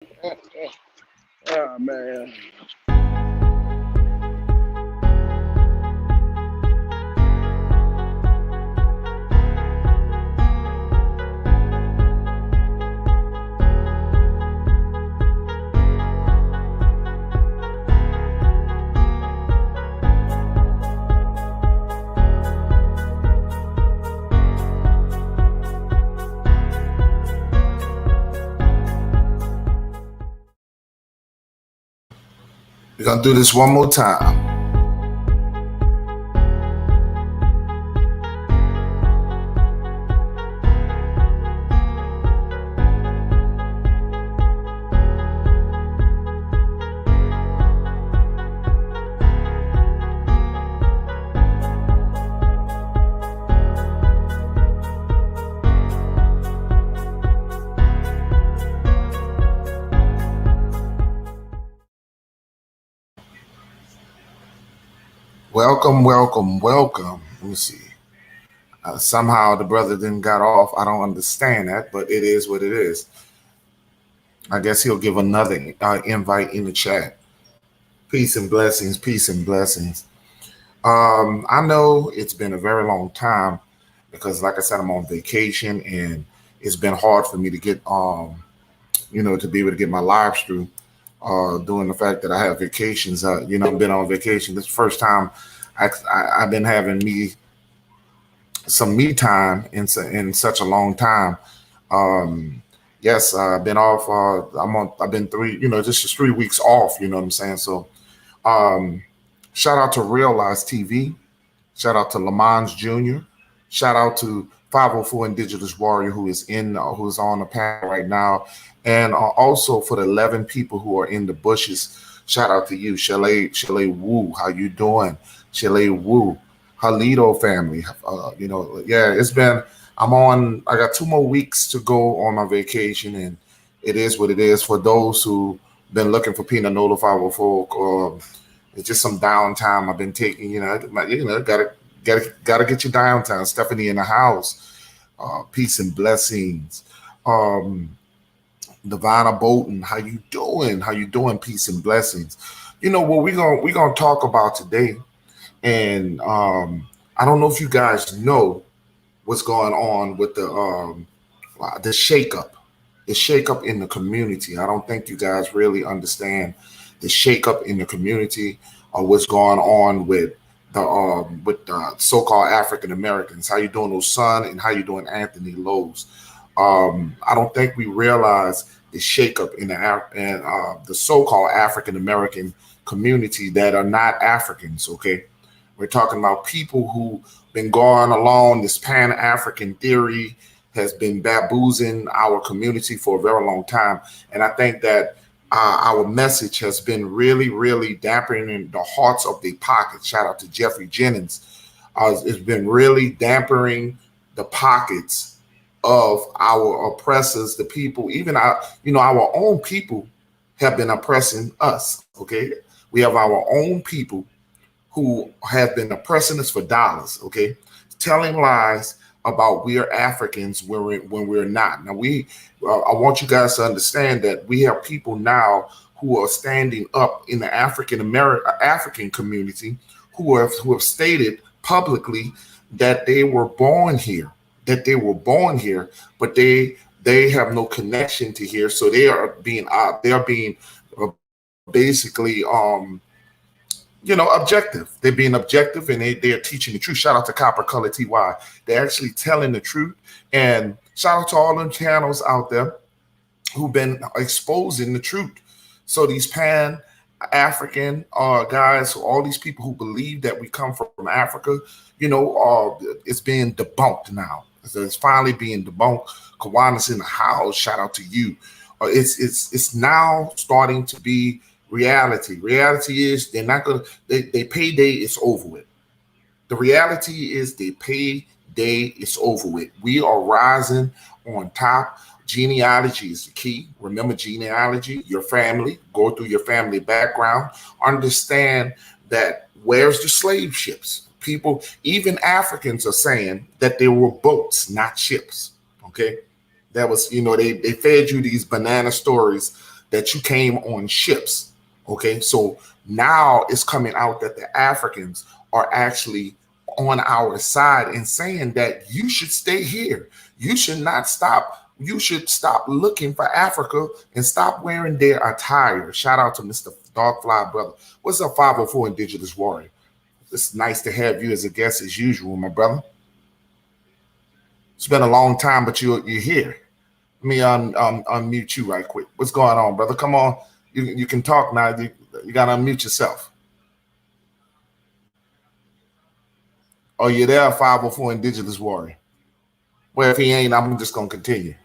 Oh man. We're gonna do this one more time. Welcome, welcome, welcome. Let me see. Somehow the brother didn't got off. I don't understand that, but it is what it is. I guess he'll give another invite in the chat. Peace and blessings, peace and blessings. I know it's been a very long time because, like I said, I'm on vacation and it's been hard for me to get, to be able to get my lives through. Doing the fact that I have vacations, I've been on vacation. This is the first time I've been having some me time in such a long time. Yes, I've been off. I've been this is 3 weeks off. You know what I'm saying? So, um, shout out to Realize TV. Shout out to Lamons Jr. Shout out to 504 Indigenous Warrior who's on the panel right now, and also for the 11 people who are in the bushes. Shout out to you, Chalet Wu. How you doing, Chalet Wu? Halido family. Yeah, it's been. I got 2 more weeks to go on my vacation, and it is what it is. For those who been looking for Peanut Nola 504, it's just some downtime I've been taking. Gotta get your downtime. Stephanie in the house. Peace and blessings. Um, Divina Bolton, how you doing? How you doing? Peace and blessings. You know what we gonna talk about today, and I don't know if you guys know what's going on with the shakeup, in the community. I don't think you guys really understand the shakeup in the community or what's going on with the so-called African Americans. How you doing, Osun, and how you doing, Anthony Lowe's? I don't think we realize the shakeup in the so-called African American community that are not Africans. Okay, we're talking about people who been going along this Pan-African theory has been baboozing our community for a very long time, and I think that our message has been really, really dampening the hearts of the pockets. Shout out to Jeffrey Jennings. It's been really dampening the pockets of our oppressors, the people, even our own people have been oppressing us. Okay, we have our own people who have been oppressing us for dollars. Okay, telling lies about we are Africans when we're not. Now I want you guys to understand that we have people now who are standing up in the African community who have stated publicly that they were born here, but they have no connection to here, so they are being basically objective. They're being objective, and they are teaching the truth. Shout out to Copper Color TY. They're actually telling the truth. And shout out to all them channels out there who've been exposing the truth. So these Pan African guys, all these people who believe that we come from Africa, it's being debunked now. So it's finally being debunked. Kawana's in the house. Shout out to you. It's now starting to be reality. Reality is they're not gonna. They payday is over with. The reality is they payday is over with. We are rising on top. Genealogy is the key. Remember genealogy, your family, go through your family background. Understand that where's the slave ships? People, even Africans are saying that there were boats, not ships. Okay. That was, they fed you these banana stories that you came on ships. Okay, so now it's coming out that the Africans are actually on our side and saying that you should stay here. You should not stop. You should stop looking for Africa and stop wearing their attire. Shout out to Mr. Dogfly brother. What's up, 504 Indigenous Warrior? It's nice to have you as a guest as usual, my brother. It's been a long time, but you're here. Let me unmute you right quick. What's going on, brother? Come on. You can talk now. You got to unmute yourself. Oh, you're there, 504 Indigenous Warrior. Well, if he ain't, I'm just going to continue.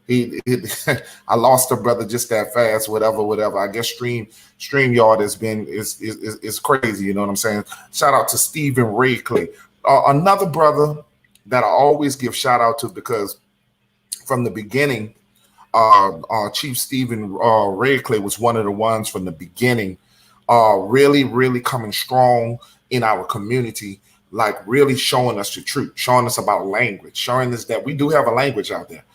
I lost a brother just that fast, whatever. I guess StreamYard has been is crazy, you know what I'm saying? Shout out to Stephen Ray Clay. Another brother that I always give shout out to, because from the beginning, Chief Stephen Ray Clay was one of the ones from the beginning, really coming strong in our community, like really showing us the truth, showing us about language, showing us that we do have a language out there.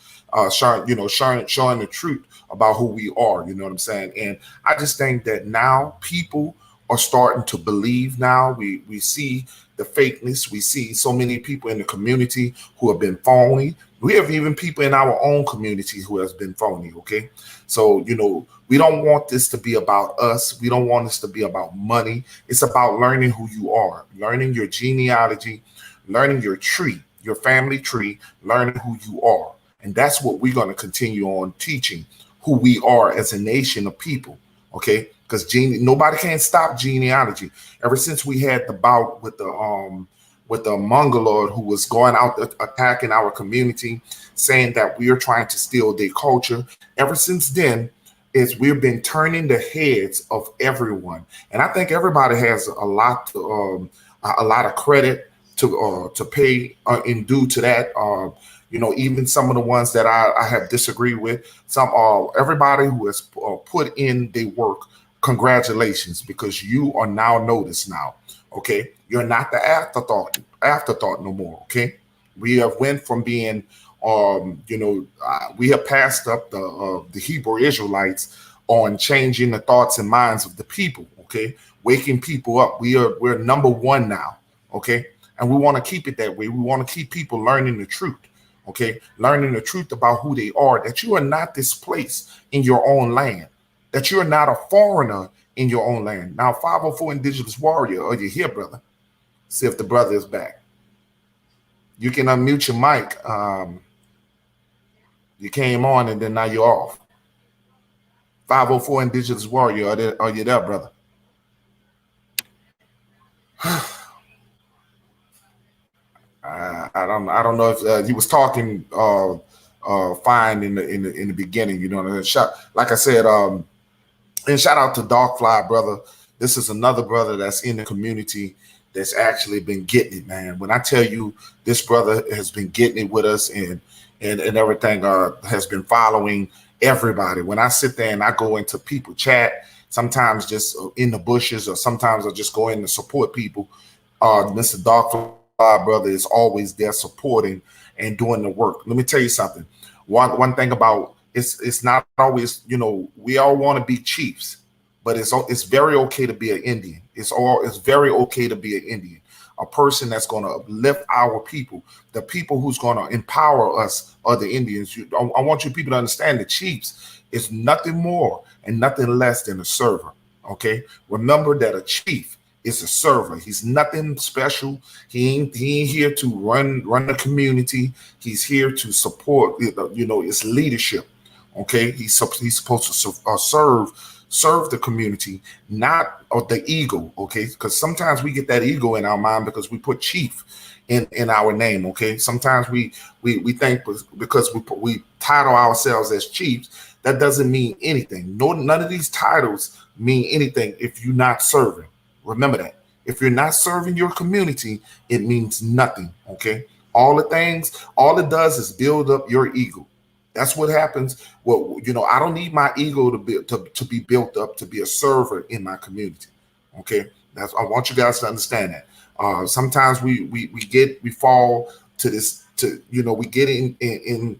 Showing the truth about who we are, you know what I'm saying? And I just think that now people are starting to believe. Now we see the fakeness. We see so many people in the community who have been phony. We have even people in our own community who has been phony. Okay, so we don't want this to be about us. We don't want this to be about money. It's about learning who you are, learning your genealogy, learning your tree, your family tree, learning who you are. And that's what we're going to continue on teaching, who we are as a nation of people, okay? Because nobody can stop genealogy. Ever since we had the bout with the Mongoloid who was going out attacking our community, saying that we are trying to steal their culture. Ever since then, we've been turning the heads of everyone, and I think everybody has a lot of credit to pay in due to that. Even some of the ones that I have disagreed with, everybody who has put in their work, congratulations, because you are now noticed now. Okay, you're not the afterthought no more. Okay, we have went from being, we have passed up the Hebrew Israelites on changing the thoughts and minds of the people. Okay, waking people up. We're number one now. Okay, and we want to keep it that way. We want to keep people learning the truth. Okay, learning the truth about who they are, that you are not displaced in your own land, that you are not a foreigner in your own land. Now, 504 Indigenous Warrior, are you here, brother? See if the brother is back. You can unmute your mic. You came on and then now you're off. 504 Indigenous Warrior, are you there, brother? I don't know if he was talking fine in the beginning, you know. Like I said, and shout out to Darkfly brother. This is another brother that's in the community that's actually been getting it, man. When I tell you this brother has been getting it with us and everything, has been following everybody. When I sit there and I go into people chat, sometimes just in the bushes, or sometimes I just go in to support people. Mr. Darkfly brother is always there supporting and doing the work. Let me tell you something. One thing about it's not always, we all want to be chiefs, but it's very okay to be an Indian. It's very okay to be an Indian, a person that's going to uplift our people, the people who's going to empower us are the Indians. I want you people to understand the chiefs is nothing more and nothing less than a server. Okay, remember that a chief is a server. He's nothing special. He ain't here to run the community. He's here to support, its leadership. Okay, he's supposed to serve the community, not the ego. Okay, because sometimes we get that ego in our mind because we put chief in our name. Okay, sometimes we think because we title ourselves as chiefs, that doesn't mean anything. None of these titles mean anything if you're not serving. Remember that. If you're not serving your community, it means nothing. Okay. All it does is build up your ego. That's what happens. Well, I don't need my ego to be built up to be a server in my community. Okay. I want you guys to understand that. Sometimes we fall to this, we get in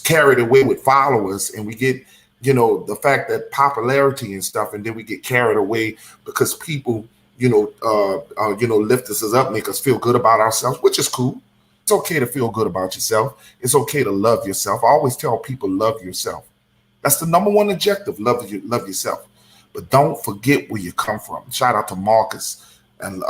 carried away with followers, and we get, the fact that popularity and stuff, and then we get carried away because people, lift us up, make us feel good about ourselves, which is cool. It's okay to feel good about yourself. It's okay to love yourself. I always tell people, love yourself. That's the number one objective. Love yourself. But don't forget where you come from. Shout out to Marcus and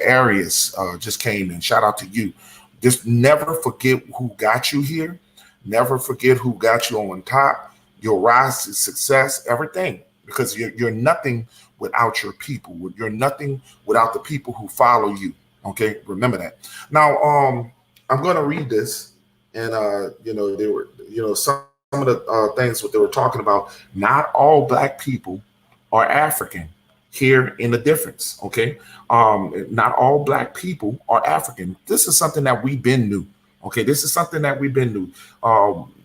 Arius just came in. Shout out to you. Just never forget who got you here. Never forget who got you on top. Your rise to success, everything. Because you're nothing without your people. You're nothing without the people who follow you. Okay, remember that. Now, I'm going to read this, and they were, some of the things what they were talking about. Not all Black people are African. Here in the difference, okay? Not all Black people are African. This is something that we've been new. Okay, this is something that we've been new.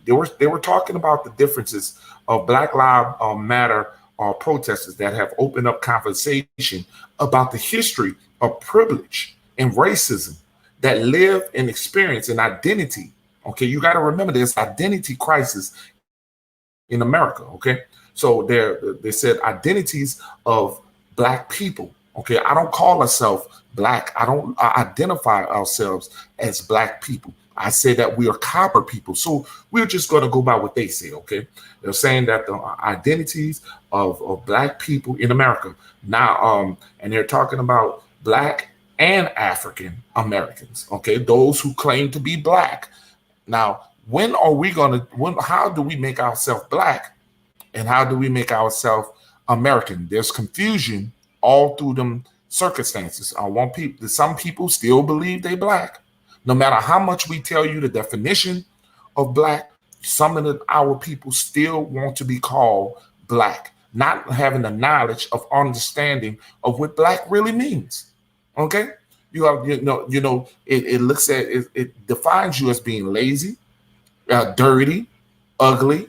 They were talking about the differences of Black Lives Matter protesters that have opened up conversation about the history of privilege and racism that live and experience an identity. Okay, you got to remember there's identity crisis in America. Okay, so they said identities of Black people. Okay, I don't call myself Black. I don't identify ourselves as Black people. I say that we are copper people. So we're just going to go by what they say. Okay, they're saying that the identities of Black people in America now, and they're talking about Black and African Americans. Okay, those who claim to be Black. Now, when are we going to? How do we make ourselves Black, and how do we make ourselves American? There's confusion all through them circumstances. Some people still believe they Black. No matter how much we tell you the definition of Black, some of our people still want to be called Black, not having the knowledge of understanding of what Black really means. Okay, you have it looks at it defines you as being lazy, dirty, ugly,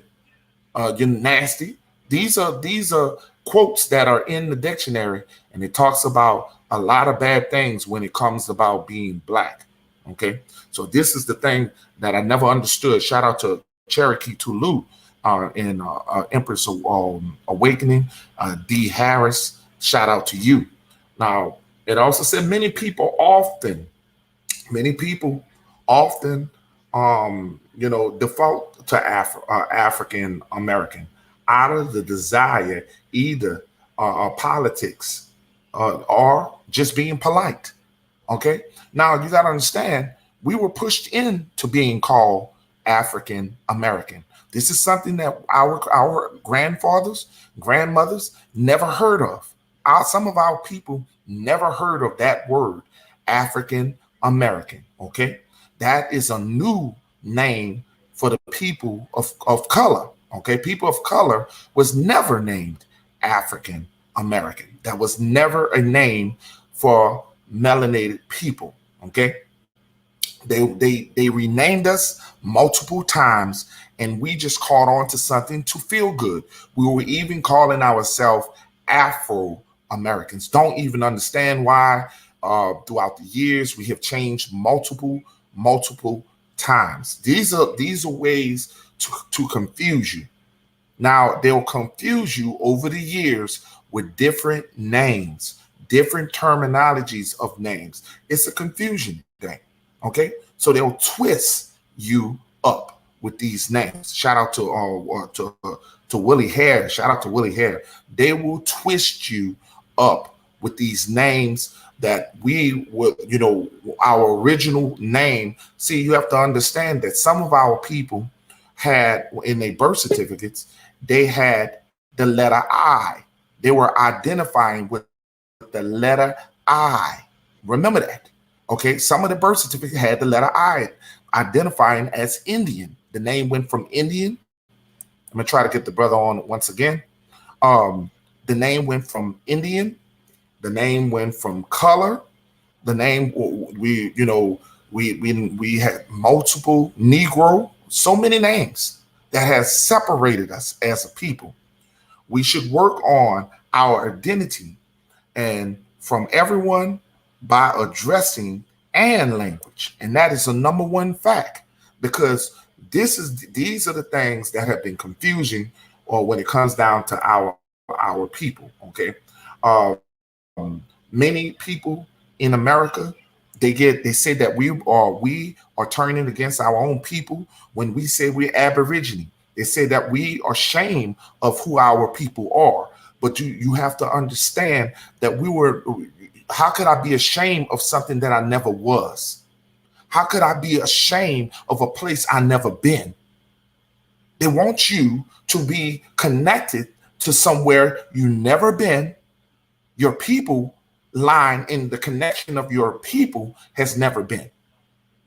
you're nasty. These are quotes that are in the dictionary, and it talks about a lot of bad things when it comes about being Black. Okay, so this is the thing that I never understood. Shout out to Cherokee Tulu in Empress Awakening, D. Harris. Shout out to you. Now, it also said many people often default to African American out of the desire either politics or just being polite. Okay, now you got to understand we were pushed into being called African American. This is something that our grandfathers, grandmothers never heard of. Some of our people never heard of that word, African American. Okay, that is a new name for the people of color. Okay, people of color was never named African American. That was never a name for melanated people. Okay, they renamed us multiple times, and we just caught on to something to feel good. We were even calling ourselves Afro Americans. Don't even understand why. Throughout the years, we have changed multiple times. These are ways to confuse you. Now, they'll confuse you over the years with different names, different terminologies of names. It's a confusion thing. Okay, so they'll twist you up with these names. Shout out to Willie Hare. Shout out to Willie Hare. They will twist you up with these names that we will, our original name. See, you have to understand that some of our people had in their birth certificates, they had the letter I. They were identifying with the letter I. Remember that. Okay, some of the birth certificate had the letter I, identifying as Indian. The name went from Indian. I'm gonna try to get the brother on once again. The name went from Indian. The name went from color. The name we had multiple Negro. So many names that has separated us as a people. We should work on our identity and from everyone by addressing and language. And that is the number one fact. because these are the things that have been confusing, or when it comes down to our people. Okay, many people in America, they say that we are turning against our own people when we say we're Aborigine. They say that we are ashamed of who our people are. But you have to understand that we were. How could I be ashamed of something that I never was? How could I be ashamed of a place I never been? They want you to be connected to somewhere you never been. Your people line in the connection of your people has never been.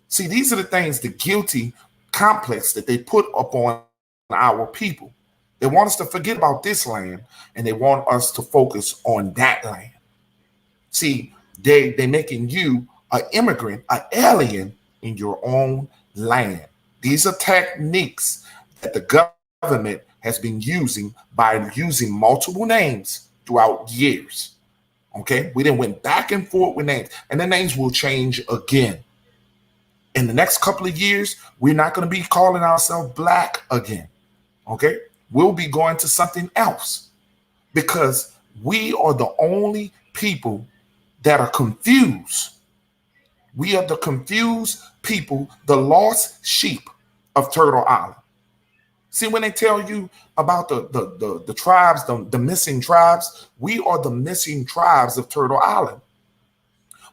See, these are the things, the guilty complex that they put upon our people. They want us to forget about this land, and they want us to focus on that land. See, they making you an immigrant, an alien in your own land. These are techniques that the government has been using by using multiple names throughout years. Okay, we then went back and forth with names, and the names will change again. In the next couple of years, we're not going to be calling ourselves black again. Okay, we'll be going to something else because we are the only people that are confused. We are the confused people, the lost sheep of Turtle Island. See, when they tell you about the tribes, the missing tribes, we are the missing tribes of Turtle Island.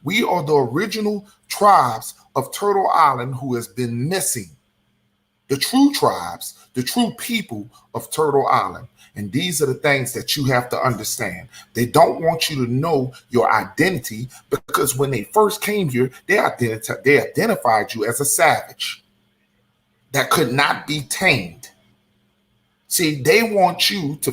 We are the original tribes of Turtle Island who has been missing. The true tribes, the true people of Turtle Island. And these are the things that you have to understand. They don't want you to know your identity because when they first came here, they identified you as a savage that could not be tamed. See, they want you to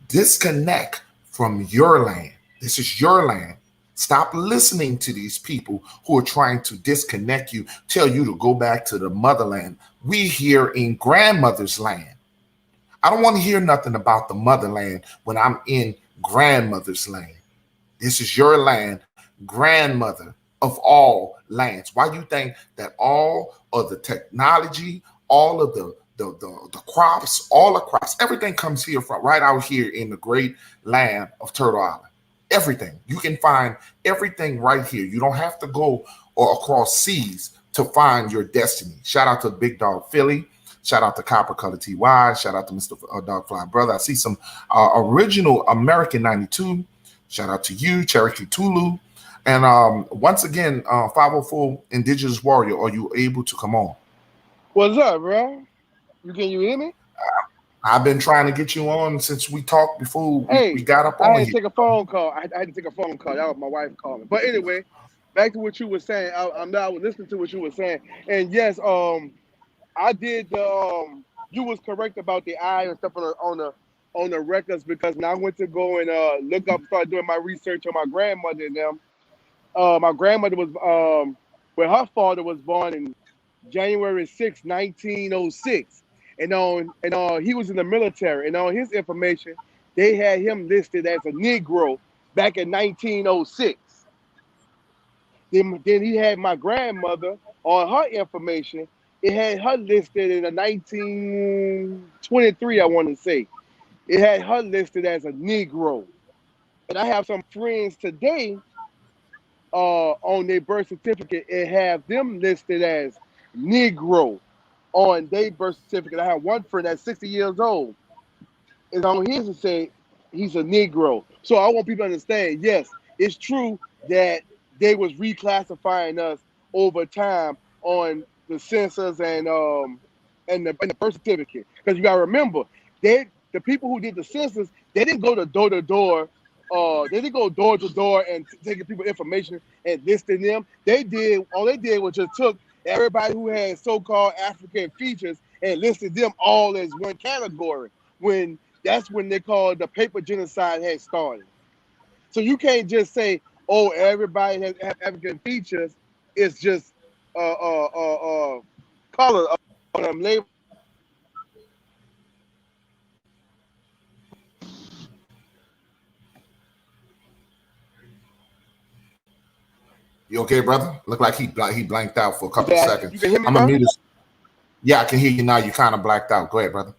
disconnect from your land. This is your land. Stop listening to these people who are trying to disconnect you, tell you to go back to the motherland. We here in grandmother's land. I don't want to hear nothing about the motherland when I'm in grandmother's land. This is your land, grandmother of all lands. Why do you think that all of the technology, all of the crops, all the crops, everything comes here from right out here in the great land of Turtle Island? Everything. You can find everything right here. You don't have to go or across seas to find your destiny. Shout out to Big Dog Philly. Shout out to Copper Color TY. Shout out to Mr. Dogfly Brother. I see some original American 92. Shout out to you, Cherokee Tulu. And once again, 504 Indigenous Warrior, are you able to come on? What's up, bro? You hear me? I've been trying to get you on since we talked before we Hey, got up I on had to here. take a phone call. I had to take a phone call. That was my wife calling. But anyway, back to what you were saying. I'm now listening to what you were saying. And yes, I did the you was correct about the eye and stuff on the records because when I went to go and look up, start doing my research on my grandmother and them. My grandmother was well, her father was born in January 6th, 1906. And he was in the military. And on his information, they had him listed as a Negro back in 1906. Then he had my grandmother on her information. It had her listed in a 1923, I want to say. It had her listed as a Negro. And I have some friends today on their birth certificate and have them listed as Negro on their birth certificate. I have one friend that's 60 years old. Is on his to say he's a Negro. So I want people to understand, yes, it's true that they was reclassifying us over time on the census and the birth certificate. Because you gotta remember, the people who did the census, they didn't go to door to door. They didn't go door to door and taking people information and listing them. All they did was just took everybody who had so-called African features and listed them all as one category. When that's when they called the paper genocide had started. So you can't just say, "Oh, everybody has African features." It's just color on them labels. You okay, brother? Look like he blanked out for a couple of That seconds. you can hear me I'm gonna now? mute his. Yeah, I can hear you now. You kind of blacked out. Go ahead, brother.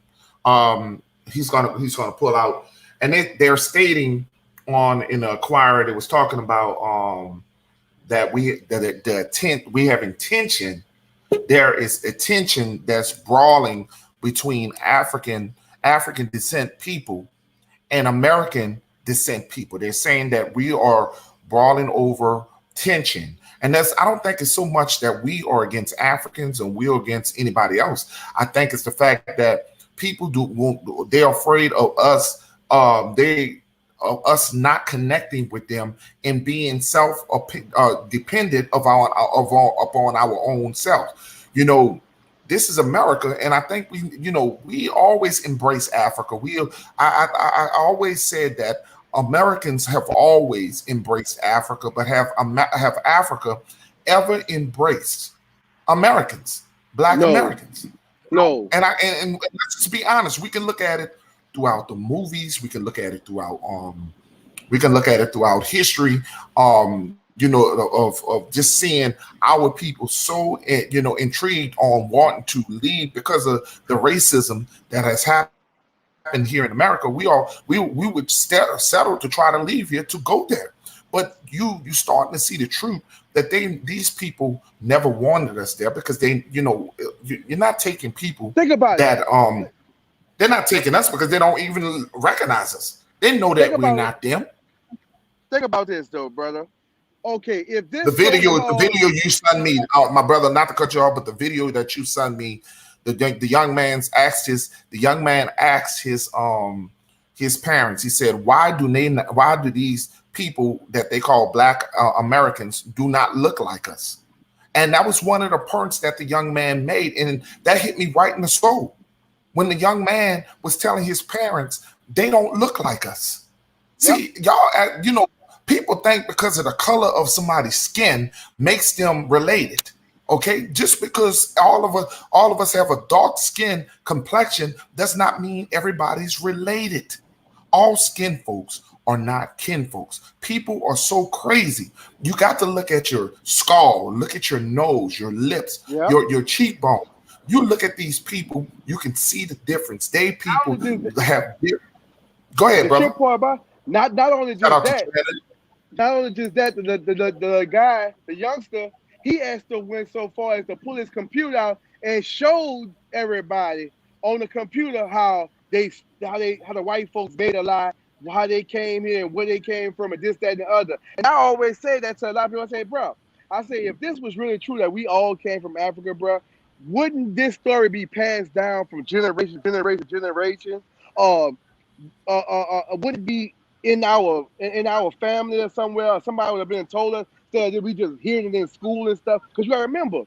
He's gonna pull out, and they're stating on in the Inquirer that was talking about that the intent we have intention. There is attention that's brawling between African descent people and American descent people. They're saying that we are brawling over tension. And I don't think it's so much that we are against Africans and we're against anybody else. I think it's the fact that people they're afraid of us, of us not connecting with them and being self dependent upon our own self. This is America, and I think we always embrace Africa. I always said that Americans have always embraced Africa, but have Africa ever embraced Americans, Black No, Americans? no. And let's just be honest. We can look at it throughout the movies. We can look at it throughout history. Of just seeing our people so intrigued on wanting to leave because of the racism that has happened here in America. We would settle to try to leave here to go there. But you starting to see the truth that these people never wanted us there because you're not taking people Think about it. that they're not taking us because they don't even recognize us. They know Think that we're about it. not them. Think about this though, brother. Okay, if The this video, the so-called video you sent me, my brother, not to cut you off, but the video that you sent me, the young man asked his parents. He said, why do these people that they call Black Americans do not look like us? And that was one of the points that the young man made, and that hit me right in the soul when the young man was telling his parents they don't look like us. yep. See, y'all, people think because of the color of somebody's skin makes them related. Okay, just because all of us have a dark skin complexion does not mean everybody's related. All skin folks are not kin folks. People are so crazy. You got to look at your skull, look at your nose, your lips, Yep. your cheekbone. You look at these people, you can see the difference. They Not people only just have. Go ahead, the brother. shit part about not only Shout just out to that, Trinidad. not only just that, the guy, the youngster, he actually went so far as to pull his computer out and showed everybody on the computer how the white folks made a lie, how they came here and where they came from, and this, that, and the other. And I always say that to a lot of people. I say, bro, I say if this was really true that we all came from Africa, bro, wouldn't this story be passed down from generation to generation to generation? Um, would it be in our family or somewhere, or somebody would have been told us that we just hearing it in school and stuff? Because you gotta remember,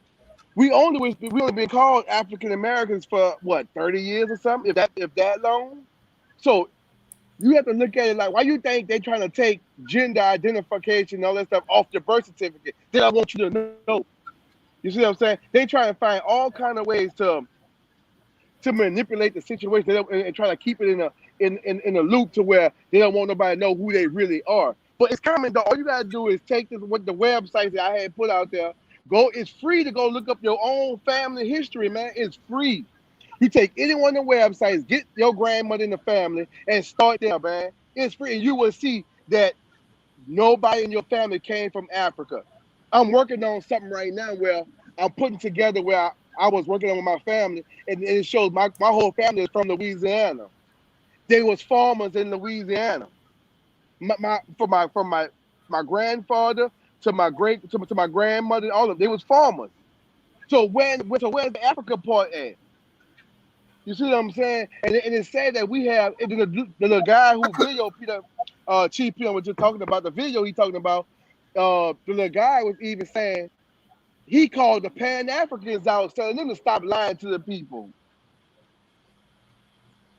we only been called African Americans for what 30 years or something, if that long. So you have to look at it like, why you think they're trying to take gender identification and all that stuff off the birth certificate? Then I want you to know. You see what I'm saying? They try to find all kind of ways to manipulate the situation and try to keep it in a loop to where they don't want nobody to know who they really are. But it's coming though. All you gotta do is take this what the websites that I had put out there. Go. It's free to go look up your own family history, man. It's free. You take any one of the websites, get your grandmother in the family, and start there, man. It's free, and you will see that nobody in your family came from Africa. I'm working on something right now where I'm putting together where I was working on with my family, and it shows my whole family is from Louisiana. They was farmers in Louisiana. From my grandfather to my to my grandmother, all of them, they was farmers. So where's the Africa part at? You see what I'm saying? And it's sad that we have the guy who video Peter Chief Pim was just talking about the video he talking about. The little guy was even saying he called the Pan Africans out, telling them to stop lying to the people.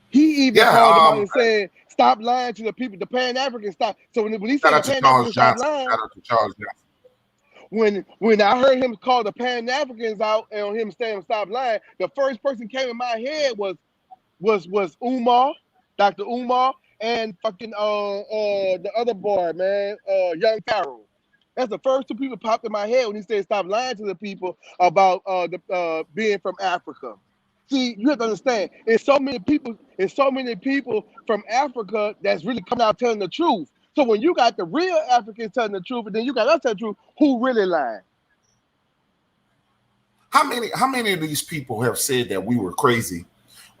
He even Yeah. called them out and said, "Stop lying to the people." The Pan Africans stop. So when he Shout said the out to Pan Charles Africans stop Johnson. lying, Shout out to Charles Johnson. when I heard him call the Pan Africans out and on him saying stop lying, the first person came in my head was Umar, Dr. Umar, and fucking the other boy, man, young Pharaoh. That's the first two people popped in my head when he said stop lying to the people about being from Africa. See, you have to understand, it's so many people from Africa that's really coming out telling the truth. So when you got the real Africans telling the truth, and then you got us telling the truth, who really lying? How many of these people have said that we were crazy?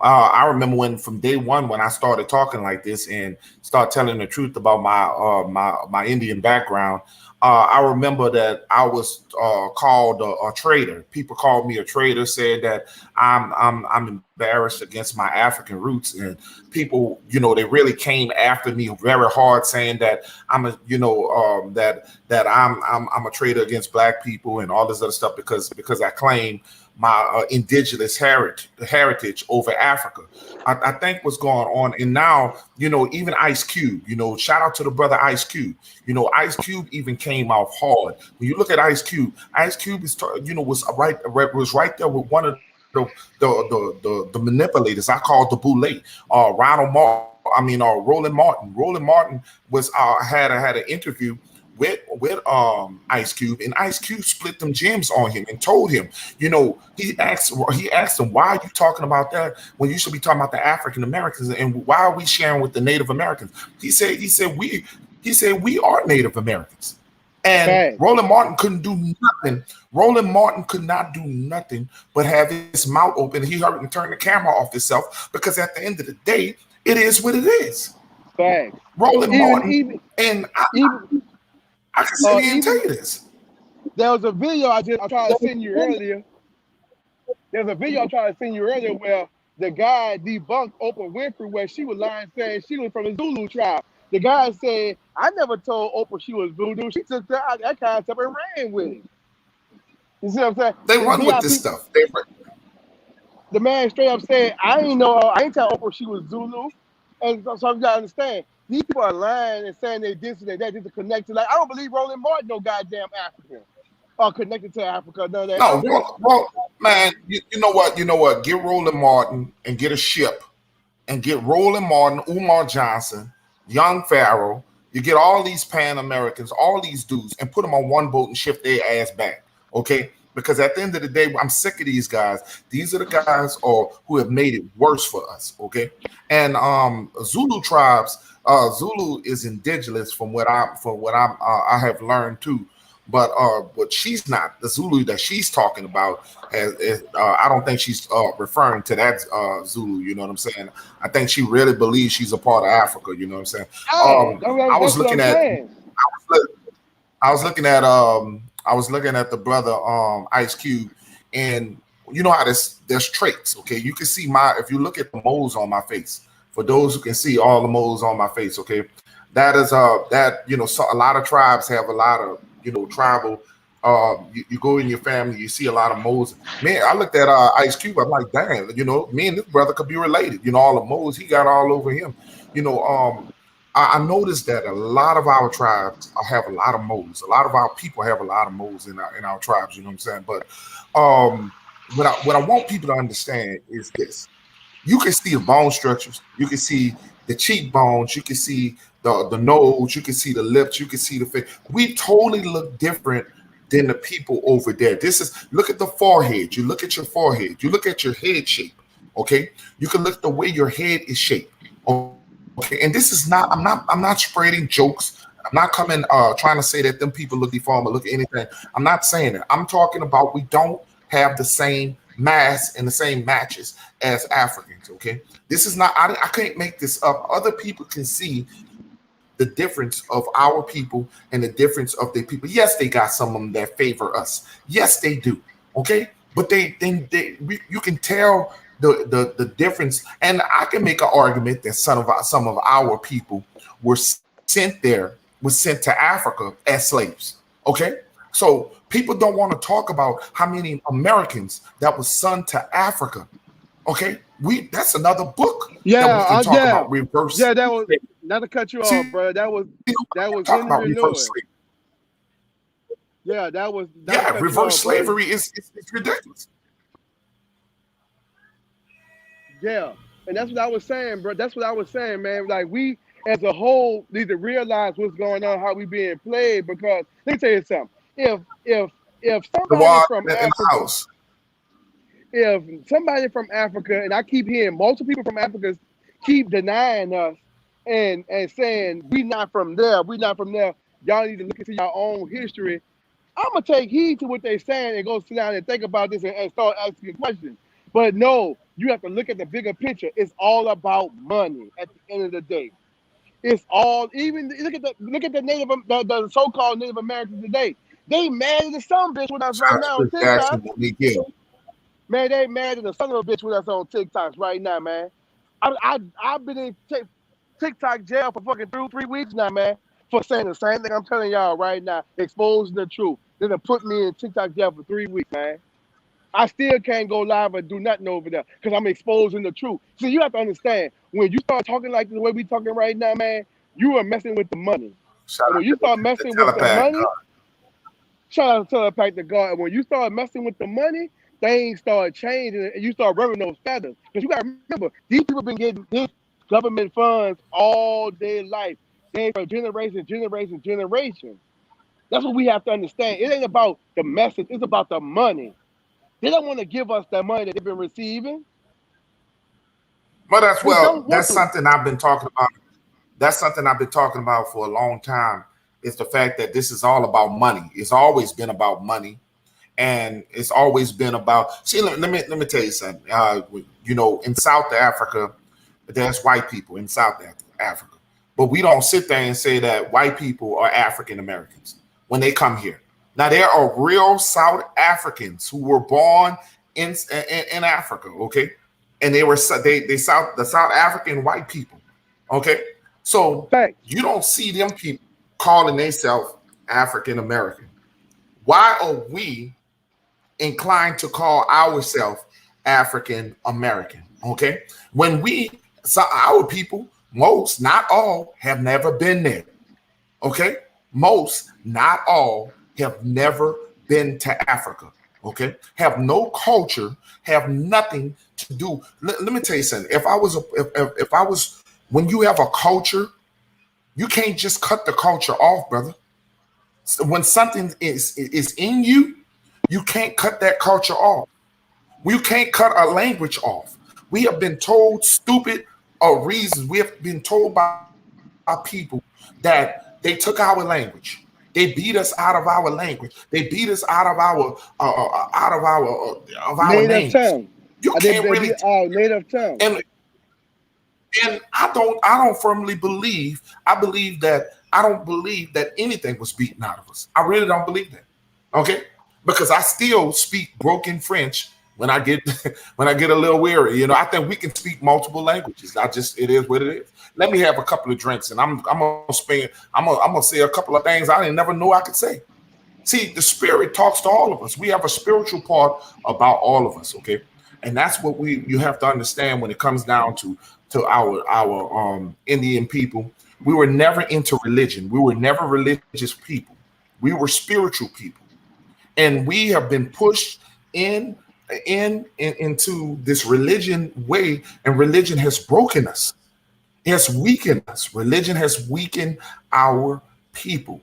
I remember when from day one when I started talking like this and start telling the truth about my Indian background. I remember that I was called a traitor. People called me a traitor, said that I'm embarrassed against my African roots, and people, they really came after me very hard, saying that I'm a, that I'm a traitor against black people and all this other stuff because I claim my indigenous heritage over Africa. I think what's going on, and now even Ice Cube. Shout out to the brother Ice Cube. Ice Cube even came off hard. When you look at Ice Cube, Ice Cube is was right there with one of the manipulators. I call the boule. Ronald Martin. Roland Martin. Roland Martin was had an interview with Ice Cube, and Ice Cube split them gems on him and told him, he asked him, why are you talking about that when you should be talking about the African Americans, and why are we sharing with the Native Americans? He said we are Native Americans. And Fact. Roland Martin couldn't do nothing. Roland Martin could not do nothing but have his mouth open. He heard and turn the camera off himself because at the end of the day, it is what it is. Fact. Roland Even Martin, even and even I can sit here and tell even you this. there was a video I tried to send you earlier. There's a video I tried to send you earlier where the guy debunked Oprah Winfrey where she was lying saying she was from the Zulu tribe. The guy said, I never told Oprah she was voodoo. She took that concept and ran with it. You see what I'm saying? They This run with this VIP, stuff. the man straight up said, I ain't tell Oprah she was Zulu. And so you gotta understand, these people are lying and saying they this and that just to connect to, like, I don't believe Roland Martin no goddamn African or connected to Africa, none of that. No, man, you know what? You know what? Get Roland Martin and get a ship and get Roland Martin, Umar Johnson, Young Pharaoh. You get all these Pan Americans, all these dudes, and put them on one boat and shift their ass back. Okay? Because at the end of the day, I'm sick of these guys. These are the guys who have made it worse for us. Okay? And Zulu tribes, Zulu is indigenous I have learned too. But she's not the Zulu that she's talking about. I don't think she's referring to that Zulu. You know what I'm saying? I think she really believes she's a part of Africa. You know what I'm saying? Hey, I was that's what looking I'm at. saying. I was looking at the brother Ice Cube, and you know how there's traits. Okay, you can see if you look at the moles on my face. For those who can see all the moles on my face, okay, that is so a lot of tribes have a lot of tribal. You go in your family, you see a lot of moles. Man, I looked at Ice Cube. I'm like, damn, me and this brother could be related. All the moles he got all over him. You know, I noticed that a lot of our tribes have a lot of moles. A lot of our people have a lot of moles in our tribes. You know what I'm saying? But what I want people to understand is this: you can see the bone structures, you can see the cheekbones, you can see the nose, you can see the lips, you can see the face. We totally look different than the people over there. Look at the forehead. You look at your forehead. You look at your head shape. Okay, you can look at the way your head is shaped. Okay, and this is not. I'm not spreading jokes. I'm not coming trying to say that them people look deformed or look at anything. I'm not saying that. I'm talking about we don't have the same mass and the same matches as Africans. Okay, this is not. I can't make this up. Other people can see the difference of our people and the difference of their people. Yes, they got some of them that favor us. Yes, they do. Okay, but you can tell the difference, and I can make an argument that some of our people were sent to Africa as slaves. Okay, so people don't want to talk about how many Americans that was sent to Africa. Okay, that's another book that we can talk Yeah, about. Reverse. yeah. That was not to cut you See, off, bro. That was talk about Henry reverse Lewis. slavery. Yeah, that was not to Yeah, cut you reverse off, bro. slavery is it's ridiculous. Yeah, and that's what I was saying, bro. That's what I was saying, man. Like as a whole need to realize what's going on, how we being played. Because let me tell you something. If The somebody wall from in the Africa, house. if somebody from Africa, and I keep hearing multiple people from Africa keep denying us and saying we not from there, we not from there. Y'all need to look into your own history. I'm gonna take heed to what they're saying and go sit down and think about this and start asking questions. But no, you have to look at the bigger picture. It's all about money at the end of the day. It's all even look at the the so-called Native Americans today. They mad at the son bitch with us Shout right out to now on Chris TikTok. Jackson, Monique Hill. Man, they mad at the son of a bitch with us on TikToks right now, man. I've been in TikTok jail for fucking 3 weeks now, man, for saying the same thing I'm telling y'all right now, exposing the truth. Then they put me in TikTok jail for 3 weeks, man. I still can't go live and do nothing over there because I'm exposing the truth. So you have to understand, when you start talking like the way we talking right now, man, you are messing with the money. Shout And when out you to start the messing with the telepath. money, shout out to the fact that God, and when you start messing with the money, things start changing and you start rubbing those feathers. Because you got to remember, these people been getting this government funds all their life. They for generation, generation, generation. That's what we have to understand. It ain't about the message, it's about the money. They don't want to give us the money that they've been receiving. But that's They well, don't want that's to. something I've been talking about. That's something I've been talking about for a long time. Is the fact that this is all about money. It's always been about money, and it's always been about. See, let me tell you something. In South Africa, there's white people in South Africa, but we don't sit there and say that white people are African Americans when they come here. Now there are real South Africans who were born in Africa, okay, and they South the South African white people, okay. So Thanks. you don't see them people calling themselves African American. Why are we inclined to call ourselves African American? Okay, when so our people, most, not all, have never been there. Okay, most, not all, have never been to Africa. Okay, have no culture, have nothing to do. Let me tell you something. If I was, when you have a culture, you can't just cut the culture off, brother. So when something is in you, you can't cut that culture off. We can't cut a language off. We have been told stupid reasons. We have been told by people that they took our language. They beat us out of our language. They beat us out of our Native names. tongue. You can't They really. be all native tongue. And I don't firmly believe. I don't believe that anything was beaten out of us. I really don't believe that. Okay, because I still speak broken French when I get when I get a little weary. I think we can speak multiple languages. It is what it is. Let me have a couple of drinks, and I'm gonna say a couple of things I didn't never know I could say. See, the spirit talks to all of us. We have a spiritual part about all of us, okay? And that's what you have to understand when it comes down to our Indian people. We were never into religion. We were never religious people. We were spiritual people. And we have been pushed in into this religion way, and religion has broken us. It has weakened us. Religion has weakened our people.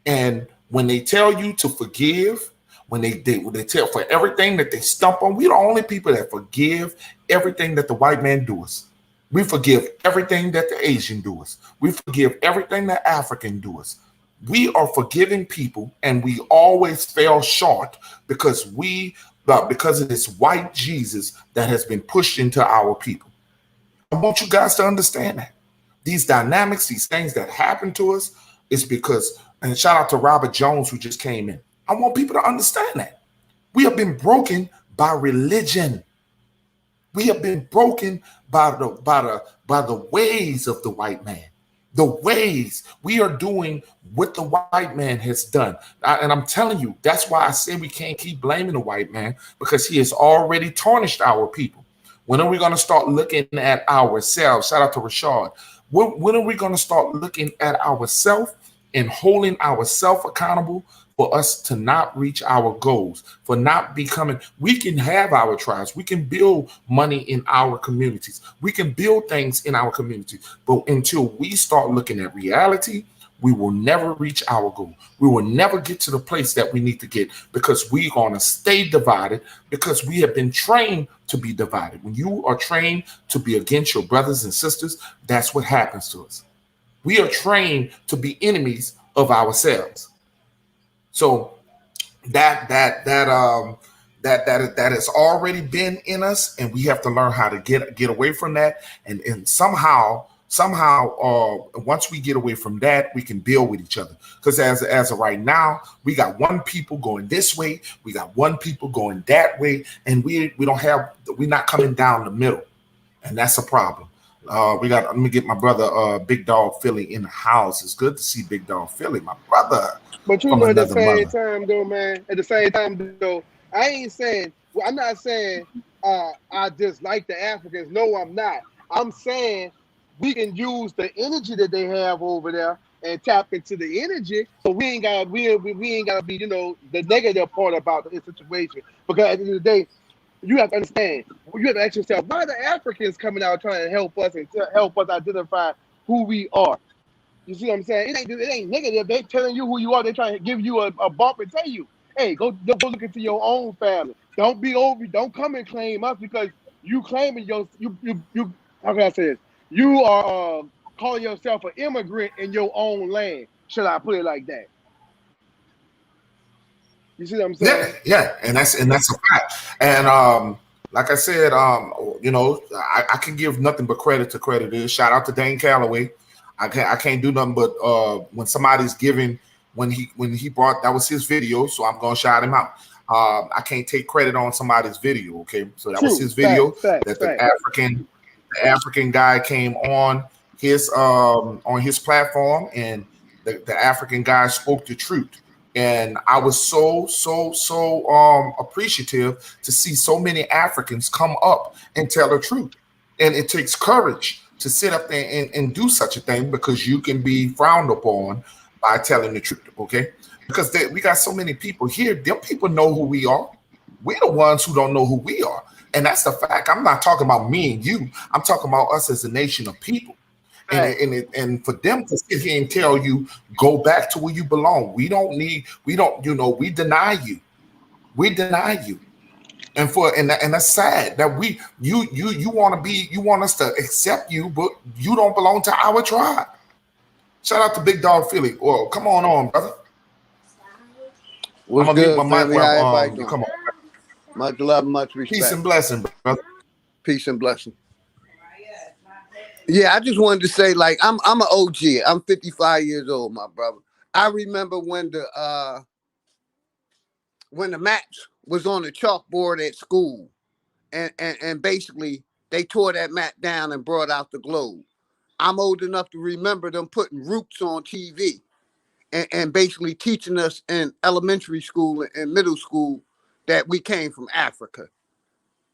And when they tell you to forgive, when they tell for everything that they stump on, we're the only people that forgive everything that the white man do us. We forgive everything that the Asian do us. We forgive everything that African do us. We are forgiving people, and we always fail short because of this white Jesus that has been pushed into our people. I want you guys to understand that these dynamics, these things that happen to us, is because, and shout out to Robert Jones who just came in. I want people to understand that we have been broken by religion. We have been broken by the ways of the white man. The ways we are doing what the white man has done. And I'm telling you, that's why I say we can't keep blaming the white man, because he has already tarnished our people. When are we going to start looking at ourselves? Shout out to Rashad. When are we going to start looking at ourselves and holding ourselves accountable for us to not reach our goals, for not becoming, we can have our tribes, we can build money in our communities, we can build things in our communities, but until we start looking at reality, we will never reach our goal. We will never get to the place that we need to get because we're going to stay divided because we have been trained to be divided. When you are trained to be against your brothers and sisters, that's what happens to us. We are trained to be enemies of ourselves. So that has already been in us, and we have to learn how to get away from that, and somehow once we get away from that, we can build with each other, because as of right now, we got one people going this way, we got one people going that way, and we're not coming down the middle, and that's a problem. Let me get my brother Big Dog Philly in the house. It's good to see Big Dog Philly, my brother But you from know, at the another same mother. time, though, man. At the same time, though, I ain't saying. Well, I'm not saying I dislike the Africans. No, I'm not. I'm saying we can use the energy that they have over there and tap into the energy. So we ain't gotta be, the negative part about the situation. Because at the end of the day, you have to understand. You have to ask yourself, why are the Africans coming out trying to help us and help us identify who we are? You see what I'm saying? It ain't negative. They telling you who you are. They trying to give you a bump and tell you, hey, go look into your own family. Don't be over. Don't come and claim us because you claiming you. How can I say this? You are calling yourself an immigrant in your own land. Should I put it like that? You see what I'm Yeah, saying? yeah, and that's a fact. And like I said, I can give nothing but credit to credit is. Shout out to Dane Calloway. I can't do nothing but when somebody's giving, when he brought, that was his video, so I'm gonna shout him out. I can't take credit on somebody's video. Okay, so that was True. his video Facts. Facts. that the Facts. African guy came on his platform, and the African guy spoke the truth. And I was so appreciative to see so many Africans come up and tell the truth. And it takes courage to sit up there and do such a thing, because you can be frowned upon by telling the truth. Okay, because we got so many people here. Them people know who we are. We're the ones who don't know who we are. And that's the fact. I'm not talking about me and you. I'm talking about us as a nation of people. Facts. And for them to sit here and tell you, go back to where you belong. We deny you. We deny you. And that's sad that you want us to accept you, but you don't belong to our tribe. Shout out to Big Dog Philly. Well, come on, brother. I'm What's gonna mute good, my mic family? How everybody while you doing? come on. Much love, much Peace respect. and blessing, brother. Peace and blessing. Yeah, I just wanted to say, like, I'm an OG. I'm 55 years old, my brother. I remember when the match was on the chalkboard at school, and basically they tore that mat down and brought out the globe. I'm old enough to remember them putting Roots on TV and basically teaching us in elementary school and middle school that we came from Africa.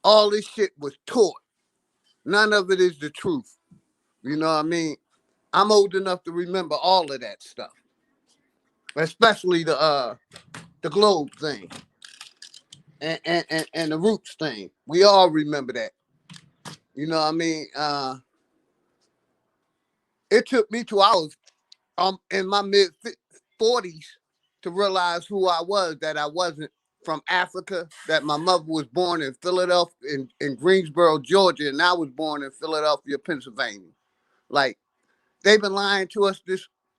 All this shit was taught. None of it is the truth. You know what I mean? I'm old enough to remember all of that stuff, especially the globe thing and the roots thing. We all remember that. You know what I mean? It took me till I was in my mid 40s to realize who I was, that I wasn't from Africa, that my mother was born in Philadelphia, in Greensboro, Georgia, and I was born in Philadelphia, Pennsylvania. Like, they've been lying to us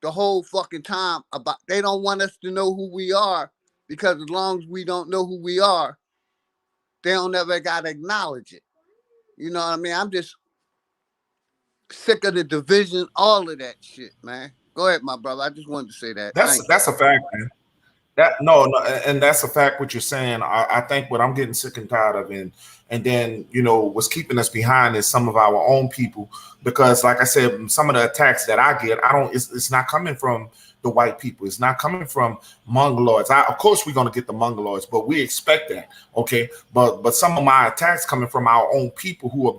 the whole fucking time about they don't want us to know who we are, because as long as we don't know who we are, they don't ever gotta acknowledge it. You know what I mean? I'm just sick of the division, all of that shit, man. Go ahead, my brother. I just wanted to say that. That's Thank you. that's a fact, man. That no, and that's a fact. What you're saying, I think what I'm getting sick and tired of, and then what's keeping us behind is some of our own people, because, like I said, some of the attacks that I get, I don't. It's not coming from the white people. It's not coming from Mongoloids. Of course, we're gonna get the Mongoloids, but we expect that, okay? But some of my attacks coming from our own people who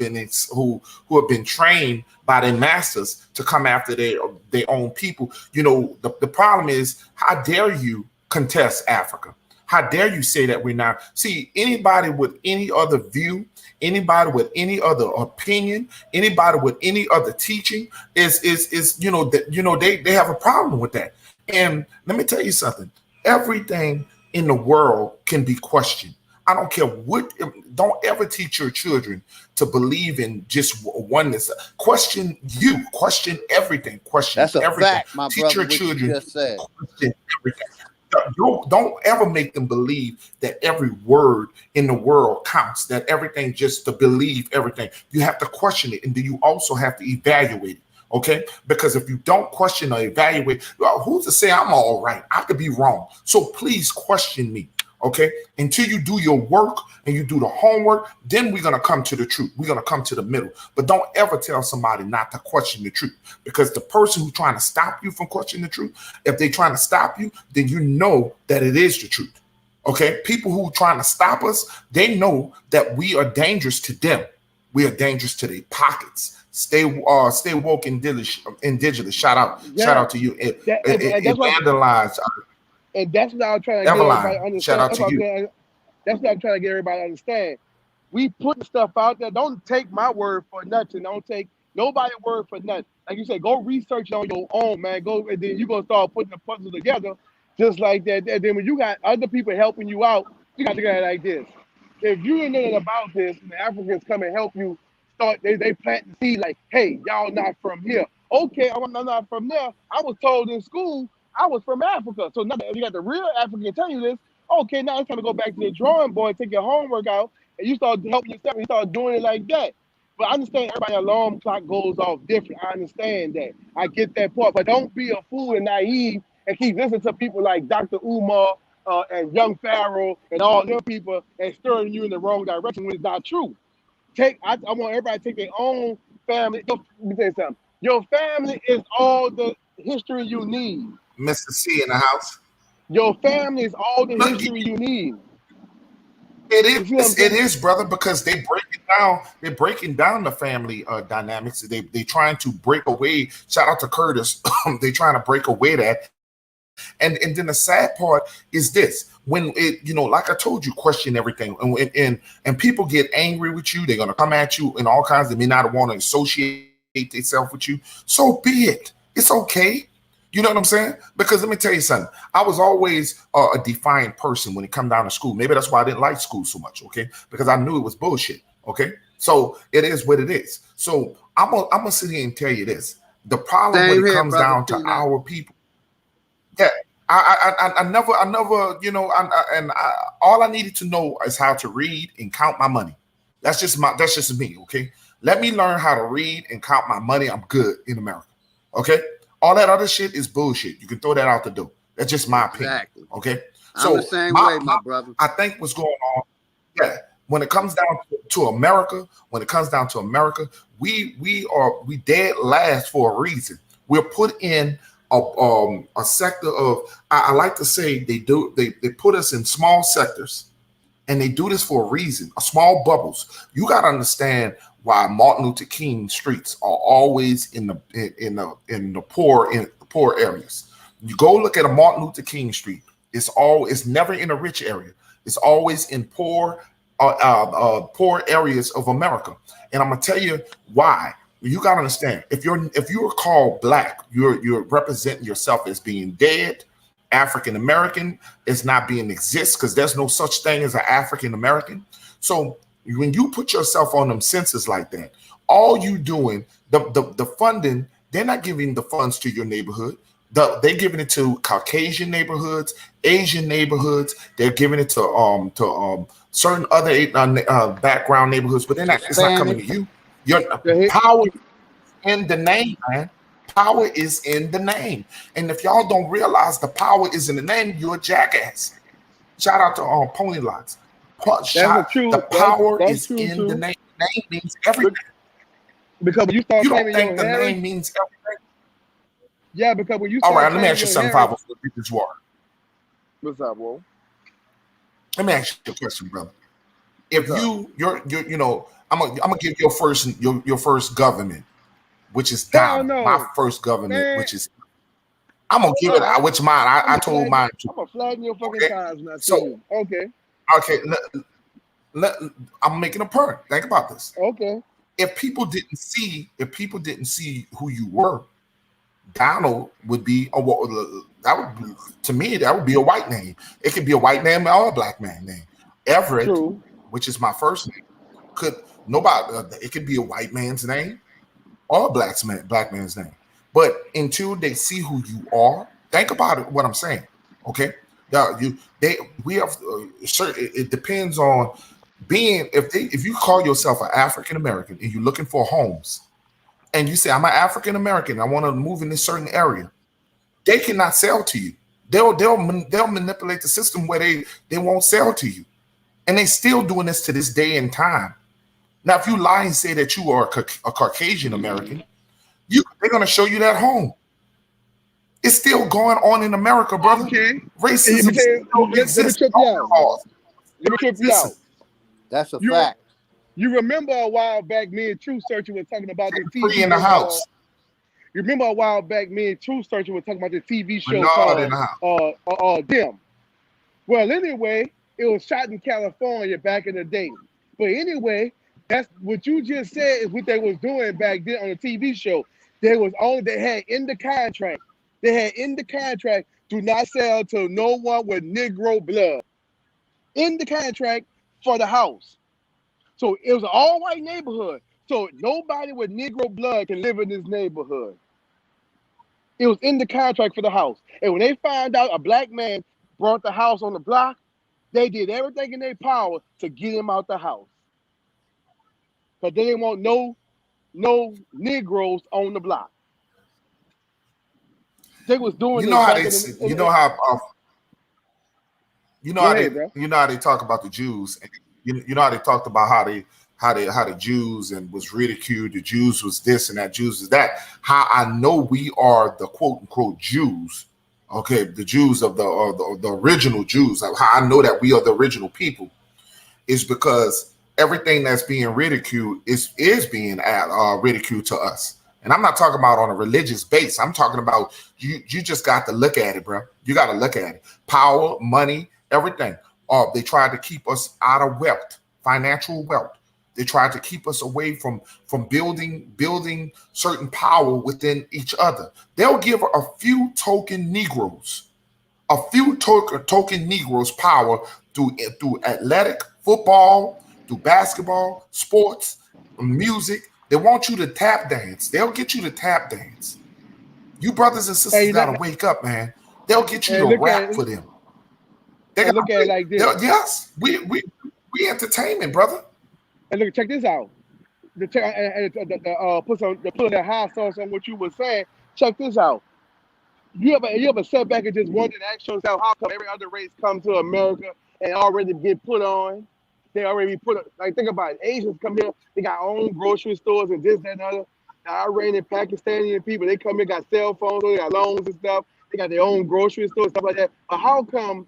who have been trained by their masters to come after their own people. The problem is, how dare you contest Africa. How dare you say that we're not? See, anybody with any other view, anybody with any other opinion, anybody with any other teaching is they have a problem with that. And let me tell you something. Everything in the world can be questioned. I don't care what. Don't ever teach your children to believe in just oneness. Question you. Question everything. Question That's a everything. fact, my Teach brother, your what you children just said. question everything. Don't ever make them believe that every word in the world counts, that everything just to believe everything. You have to question it, and then you also have to evaluate it. Okay, because if you don't question or evaluate, well, who's to say I'm all right? I could be wrong. So please question me. Okay, until you do your work and you do the homework, then we're gonna come to the truth. We're gonna come to the middle. But don't ever tell somebody not to question the truth, because the person who's trying to stop you from questioning the truth, if they're trying to stop you, then you know that it is the truth. Okay, people who are trying to stop us, they know that we are dangerous to them. We are dangerous to their pockets. Stay woke and indigenous. Shout out to you. That's what Evangelize. and that's what I'm trying to get everybody to Eveline, shout understand. out to you. That's what I'm trying to get everybody to understand. We put stuff out there. Don't take my word for nothing. Don't take nobody's word for nothing. Like you said, go research it on your own, man. Go, and then you're gonna start putting the puzzle together just like that. And then when you got other people helping you out, you got to look at it like this. If you ain't nothing about this, and the Africans come and help you start, they plant the seed like, hey, y'all not from here. Okay, I'm not from there. I was told in school I was from Africa. So now that you got the real African telling you this, okay, now it's time to go back to the drawing board, take your homework out, and you start helping yourself and you start doing it like that. But I understand everybody's alarm clock goes off different. I understand that. I get that part. But don't be a fool and naive and keep listening to people like Dr. Umar and Young Pharaoh and all them people and stirring you in the wrong direction when it's not true. I want everybody to take their own family. Let me tell you something. Your family is all the history you need. Mr. C in the house. Your family is all the Look, history you need. it You see what I'm is, it saying? is, brother, because they break it down. They're breaking down the family dynamics. They trying to break away. Shout out to Curtis. They trying to break away that. And then the sad part is this: when it, like I told you, question everything, and people get angry with you. They're gonna come at you in all kinds. They may not want to associate themselves with you. So be it. It's okay. You know what I'm saying? Because let me tell you something. I was always a defiant person when it come down to school. Maybe that's why I didn't like school so much. Okay, because I knew it was bullshit. Okay, so it is what it is. So I'm gonna sit here and tell you this: the problem Same when it here, comes brother down to Peanut. our people. Yeah, I never, all I needed to know is how to read and count my money. That's just me. Okay, let me learn how to read and count my money. I'm good in America. Okay, all that other shit is bullshit. You can throw that out the door. That's just my opinion. Exactly. Okay, I'm the same way, my brother. I think what's going on. Yeah, when it comes down to America, we dead last for a reason. We're put in a sector of, I like to say they put us in small sectors, and they do this for a reason, small bubbles. You got to understand why Martin Luther King streets are always in the poor areas. You go look at a Martin Luther King street. It's never in a rich area. It's always in poor areas of America. And I'm gonna tell you why. You gotta understand, if you're called black, you're representing yourself as being dead. African American is not being exist, because there's no such thing as an African American. So when you put yourself on them census like that, all you doing, the funding, they're not giving the funds to your neighborhood. They're giving it to Caucasian neighborhoods, Asian neighborhoods. They're giving it to certain other background neighborhoods, but it's not coming to you. Your power in the name, man. Power is in the name. And if y'all don't realize the power is in the name, you're a jackass. Shout out to Pony Lots. The power is in the name. The name means everything. Because when you start You don't claiming think your the heritage, name means everything? yeah, because when you All start right, let me ask you claiming your something, heritage, 504 People's War. what's up, Will? Let me ask you a question, brother. If I'm gonna give your first government, which is Hell Donald. no. My first government, Man. which is I'm gonna give All it. right. Which mine? I I'm told mine too. gonna flatten your fucking Okay. tires when I see So you. Okay. okay, I'm making a point. Think about this. Okay. If people didn't see who you were, Donald would be a that would be, to me that would be a white name. It could be a white name or a black man name. Everett, True. which is my first name, could nobody. It could be a white man's name or a black man's name. But until they see who you are, think about it. What I'm saying, okay? Now, we have it depends on being if you call yourself an African American and you're looking for homes and you say I'm an African American, I want to move in this certain area, they cannot sell to you. They'll manipulate the system where they won't sell to you, and they still doing this to this day and time. Now, if you lie and say that you are a Caucasian American, they're gonna show you that home. It's still going on in America, brother. Okay. Let me Racism tell you, still let me exists. trip you out. Let me trip you out. Exists. That's a You fact. you remember a while back, me and True Searcher was talking about this Free in TV the show. house. You remember a while back, me and True Searcher was talking about this TV show Bernard in called the house. Them. Well, anyway, it was shot in California back in the day. But anyway, that's what you just said is what they was doing back then on the TV show. They had in the contract. They had in the contract do not sell to no one with Negro blood. In the contract for the house. So it was an all white neighborhood. So nobody with Negro blood can live in this neighborhood. It was in the contract for the house. And when they found out a black man brought the house on the block, they did everything in their power to get him out the house. Because they didn't want no Negroes on the block. They was doing You this know how back they, in the. you know how, Go ahead, bro. you know how they talk about the Jews. You know how they talked about how the Jews and was ridiculed. The Jews was this and that. Jews is that. How I know we are the quote unquote Jews. Okay, the Jews of the original Jews. How I know that we are the original people is because everything that's being ridiculed is being ridiculed to us. And I'm not talking about on a religious base. I'm talking about you just got to look at it, bro. You got to look at it. Power, money, everything. They tried to keep us out of wealth, financial wealth. They tried to keep us away from building certain power within each other. They'll give a few token Negroes power through athletic, football, through basketball, sports, music. They want you to tap dance. They'll get you to tap dance. You brothers and sisters Hey, gotta wake up, man. They'll get you to look at rap for it. them. They And got look at it like this. yes. We entertainment, brother. And look, check this out. Put that high sauce on what you were saying. Check this out. You ever sat back and just wondered, ask yourself, how come every other race come to America and already get put on? They already like think about it. Asians come here, they got own grocery stores and this, that, and other. The Iranian, Pakistani people, they come here, got cell phones, they got loans and stuff. They got their own grocery stores, stuff like that. But how come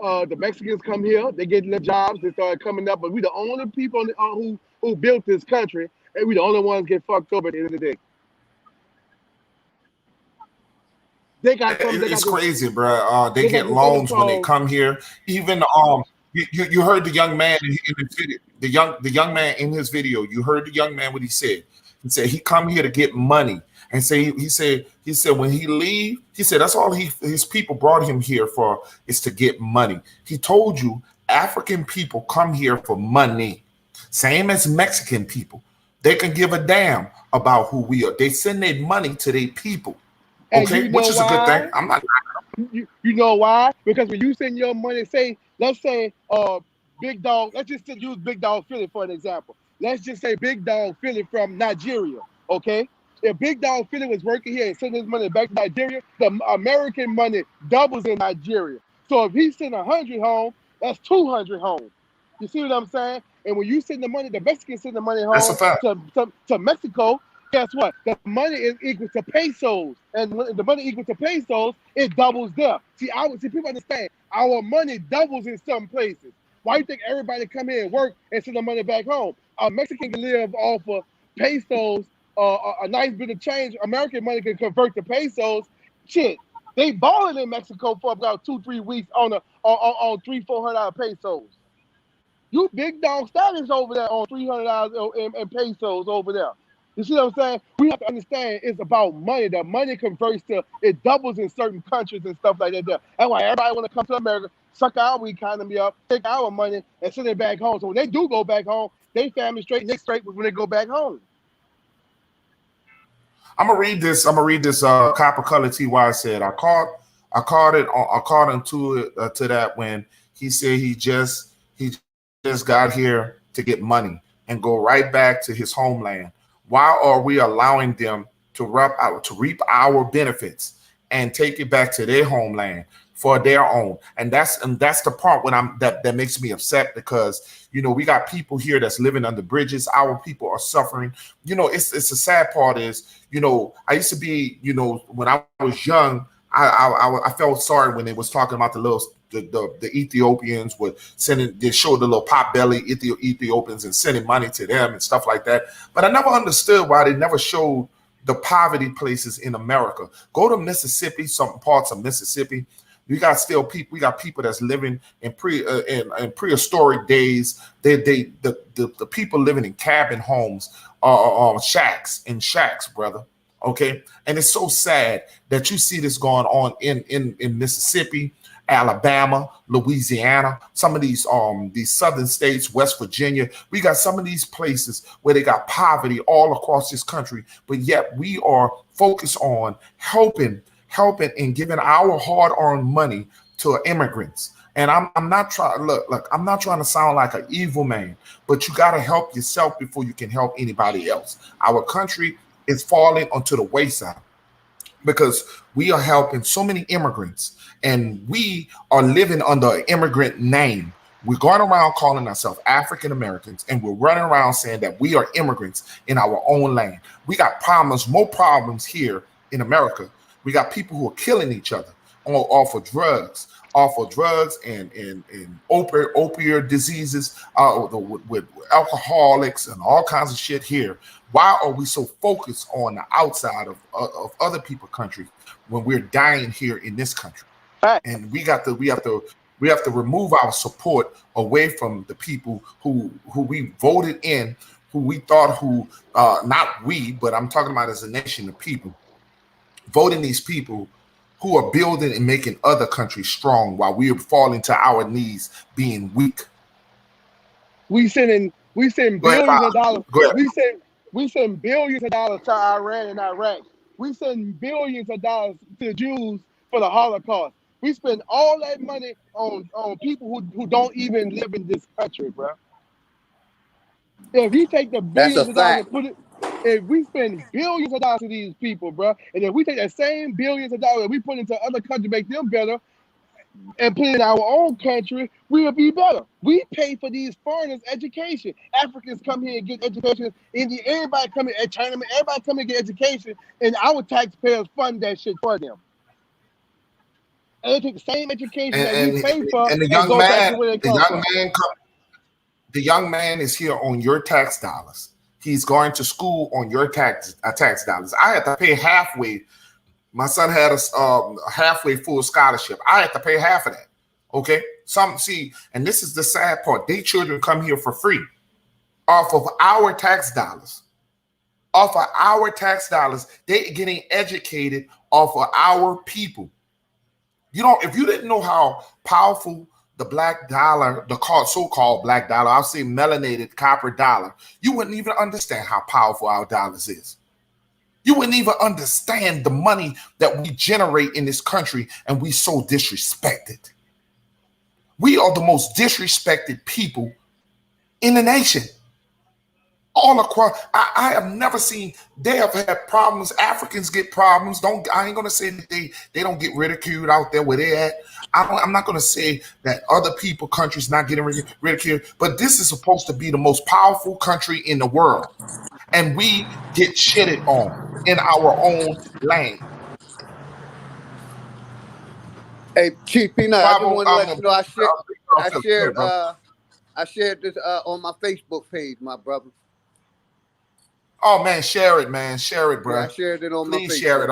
the Mexicans come here, they get their jobs, they start coming up, but we the only people who built this country, and we the only ones get fucked up at the end of the day. It's crazy, bro. They get loans when they come here. Even you heard the young man in the video. The young man in his video. You heard the young man what he said. He said he come here to get money, and he said when he leave, he said that's all his people brought him here for is to get money. He told you African people come here for money, same as Mexican people. They can give a damn about who we are. They send their money to their people. Okay, which is a good thing. I'm not. You know why? Because when you send your money, let's say Big Dog. Let's just use Big Dog Philly for an example. Let's just say Big Dog Philly from Nigeria. Okay, if Big Dog Philly was working here and sending his money back to Nigeria, the American money doubles in Nigeria. So if he send 100 home, that's 200 home. You see what I'm saying? And when you send the money, the Mexicans send the money home to Mexico. Guess what? The money is equal to pesos, and when the money equal to pesos, it doubles there. See, people understand our money doubles in some places. Why do you think everybody come here and work and send the money back home? A Mexican can live off of pesos, a nice bit of change. American money can convert to pesos. Shit, They balling in Mexico for about 2-3 weeks on $300-400 pesos. You big dog status over there on $300 in pesos over there. You see what I'm saying? We have to understand it's about money. The money converts to, it doubles in certain countries and stuff like that. That's why everybody want to come to America, suck our economy up, take our money, and send it back home. So when they do go back home, they family straight, and they straight when they go back home. I'm gonna read this. Copper Color Ty said, I caught him to that when he said he just got here to get money and go right back to his homeland. Why are we allowing them to reap our benefits and take it back to their homeland for their own? And that's the part when that makes me upset, because we got people here that's living under bridges. Our people are suffering. It's the sad part is, I used to be, when I was young, I felt sorry when they was talking about the Ethiopians they showed the little pot belly Ethiopians and sending money to them and stuff like that. But I never understood why they never showed the poverty places in America. Go to Mississippi, some parts of Mississippi. We got people that's living in prehistoric days. The people living in cabin homes, shacks, brother. Okay, and it's so sad that you see this going on in Mississippi, Alabama, Louisiana, some of these southern states, West Virginia. We got some of these places where they got poverty all across this country, but yet we are focused on helping and giving our hard-earned money to immigrants. And I'm not trying look, I'm not trying to sound like an evil man, but you got to help yourself before you can help anybody else. Our country is falling onto the wayside because we are helping so many immigrants, and we are living under an immigrant name. We're going around calling ourselves African Americans, and we're running around saying that we are immigrants in our own land. We got more problems here in America. We got people who are killing each other off of drugs and opioid diseases, with alcoholics and all kinds of shit here. Why are we so focused on the outside of other people's countries when we're dying here in this country? And we have to remove our support away from the people who we voted in, who we thought not we, but I'm talking about as a nation of people, voting these people who are building and making other countries strong while we are falling to our knees being weak. We send billions of dollars. We send billions of dollars to Iran and Iraq. We send billions of dollars to Jews for the Holocaust. We spend all that money on people who don't even live in this country, bro. If we take the billions of dollars and put it, if we spend billions of dollars to these people, bro, and if we take that same billions of dollars and we put into other countries, make them better, and put it in our own country, we'll be better. We pay for these foreigners' education. Africans come here and get education. Everybody come here, China, everybody come here and get education, and our taxpayers fund that shit for them. And they take the same education that we pay for, and the young man is here on your tax dollars. He's going to school on your tax dollars. I had to pay halfway. My son had a halfway full scholarship. I had to pay half of that. Okay, and this is the sad part. They children come here for free, off of our tax dollars. They getting educated off of our people. If you didn't know how powerful the black dollar, the so-called black dollar, I'll say melanated copper dollar, you wouldn't even understand how powerful our dollars is. You wouldn't even understand the money that we generate in this country, and we so disrespected. We are the most disrespected people in the nation. All across, I have never seen, they have had problems. Africans get problems. I ain't gonna say that they don't get ridiculed out there where they're at. I'm not gonna say that other countries not getting ridiculed, but this is supposed to be the most powerful country in the world, and we get shitted on in our own land. Hey, Chief Peanut, I just want to let you know I shared this on my Facebook page, my brother. Oh man, share it, man. Share it, bro. Yeah, I shared it on my Facebook. Please share it.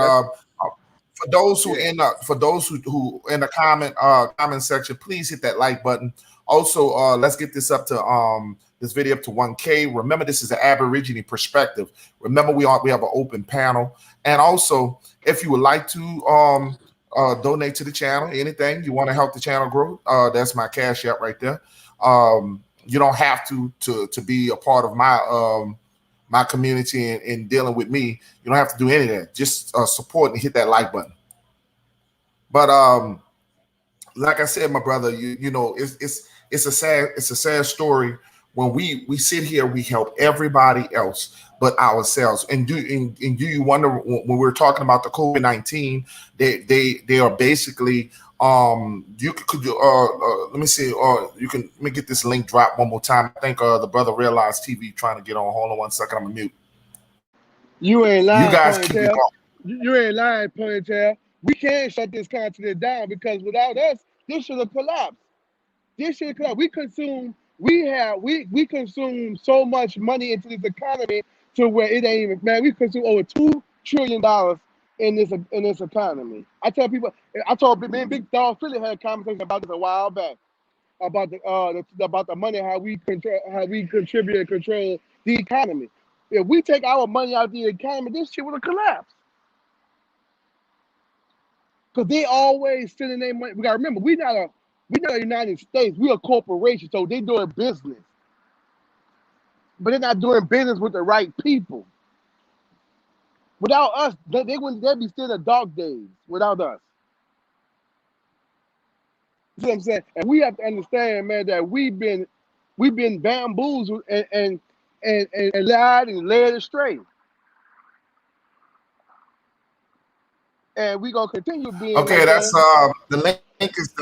for those who who in the comment section, please hit that like button. Also, let's get this up to this video up to 1K. Remember, this is an Aborigine perspective. Remember, we have an open panel, and also if you would like to donate to the channel, anything you want to help the channel grow, that's my cash app right there. You don't have to be a part of my community and dealing with me. You don't have to do any of that. Just support and hit that like button. But like I said, my brother, you know, it's a sad story when we sit here, we help everybody else but ourselves. And do you wonder, when we're talking about the COVID-19, they are basically you could let me see, let me get this link drop one more time. I think the brother Realized TV trying to get on. Hold on 1 second, I'm gonna mute. You ain't lying, You guys keep it Ponytail. going. You ain't lying, Ponytail. We can't shut this continent down because without us, this should have collapsed. This should have collapsed. We consume so much money into this economy to where it ain't even, man. We consume over $2 trillion in this economy. I tell people, I told Big Dog Philly had a conversation about this a while back about the money, how we contribute and control the economy. If we take our money out of the economy, this shit would have collapsed. Because they always sending their money. We gotta remember, we're not a United States. We're a corporation, so they doing business. But they're not doing business with the right people. Without us, they'd be still in the dark days without us. You see what I'm saying? And we have to understand, man, that we've been bamboozled and lied and led astray. And we're gonna continue being Okay, like that's that. the link is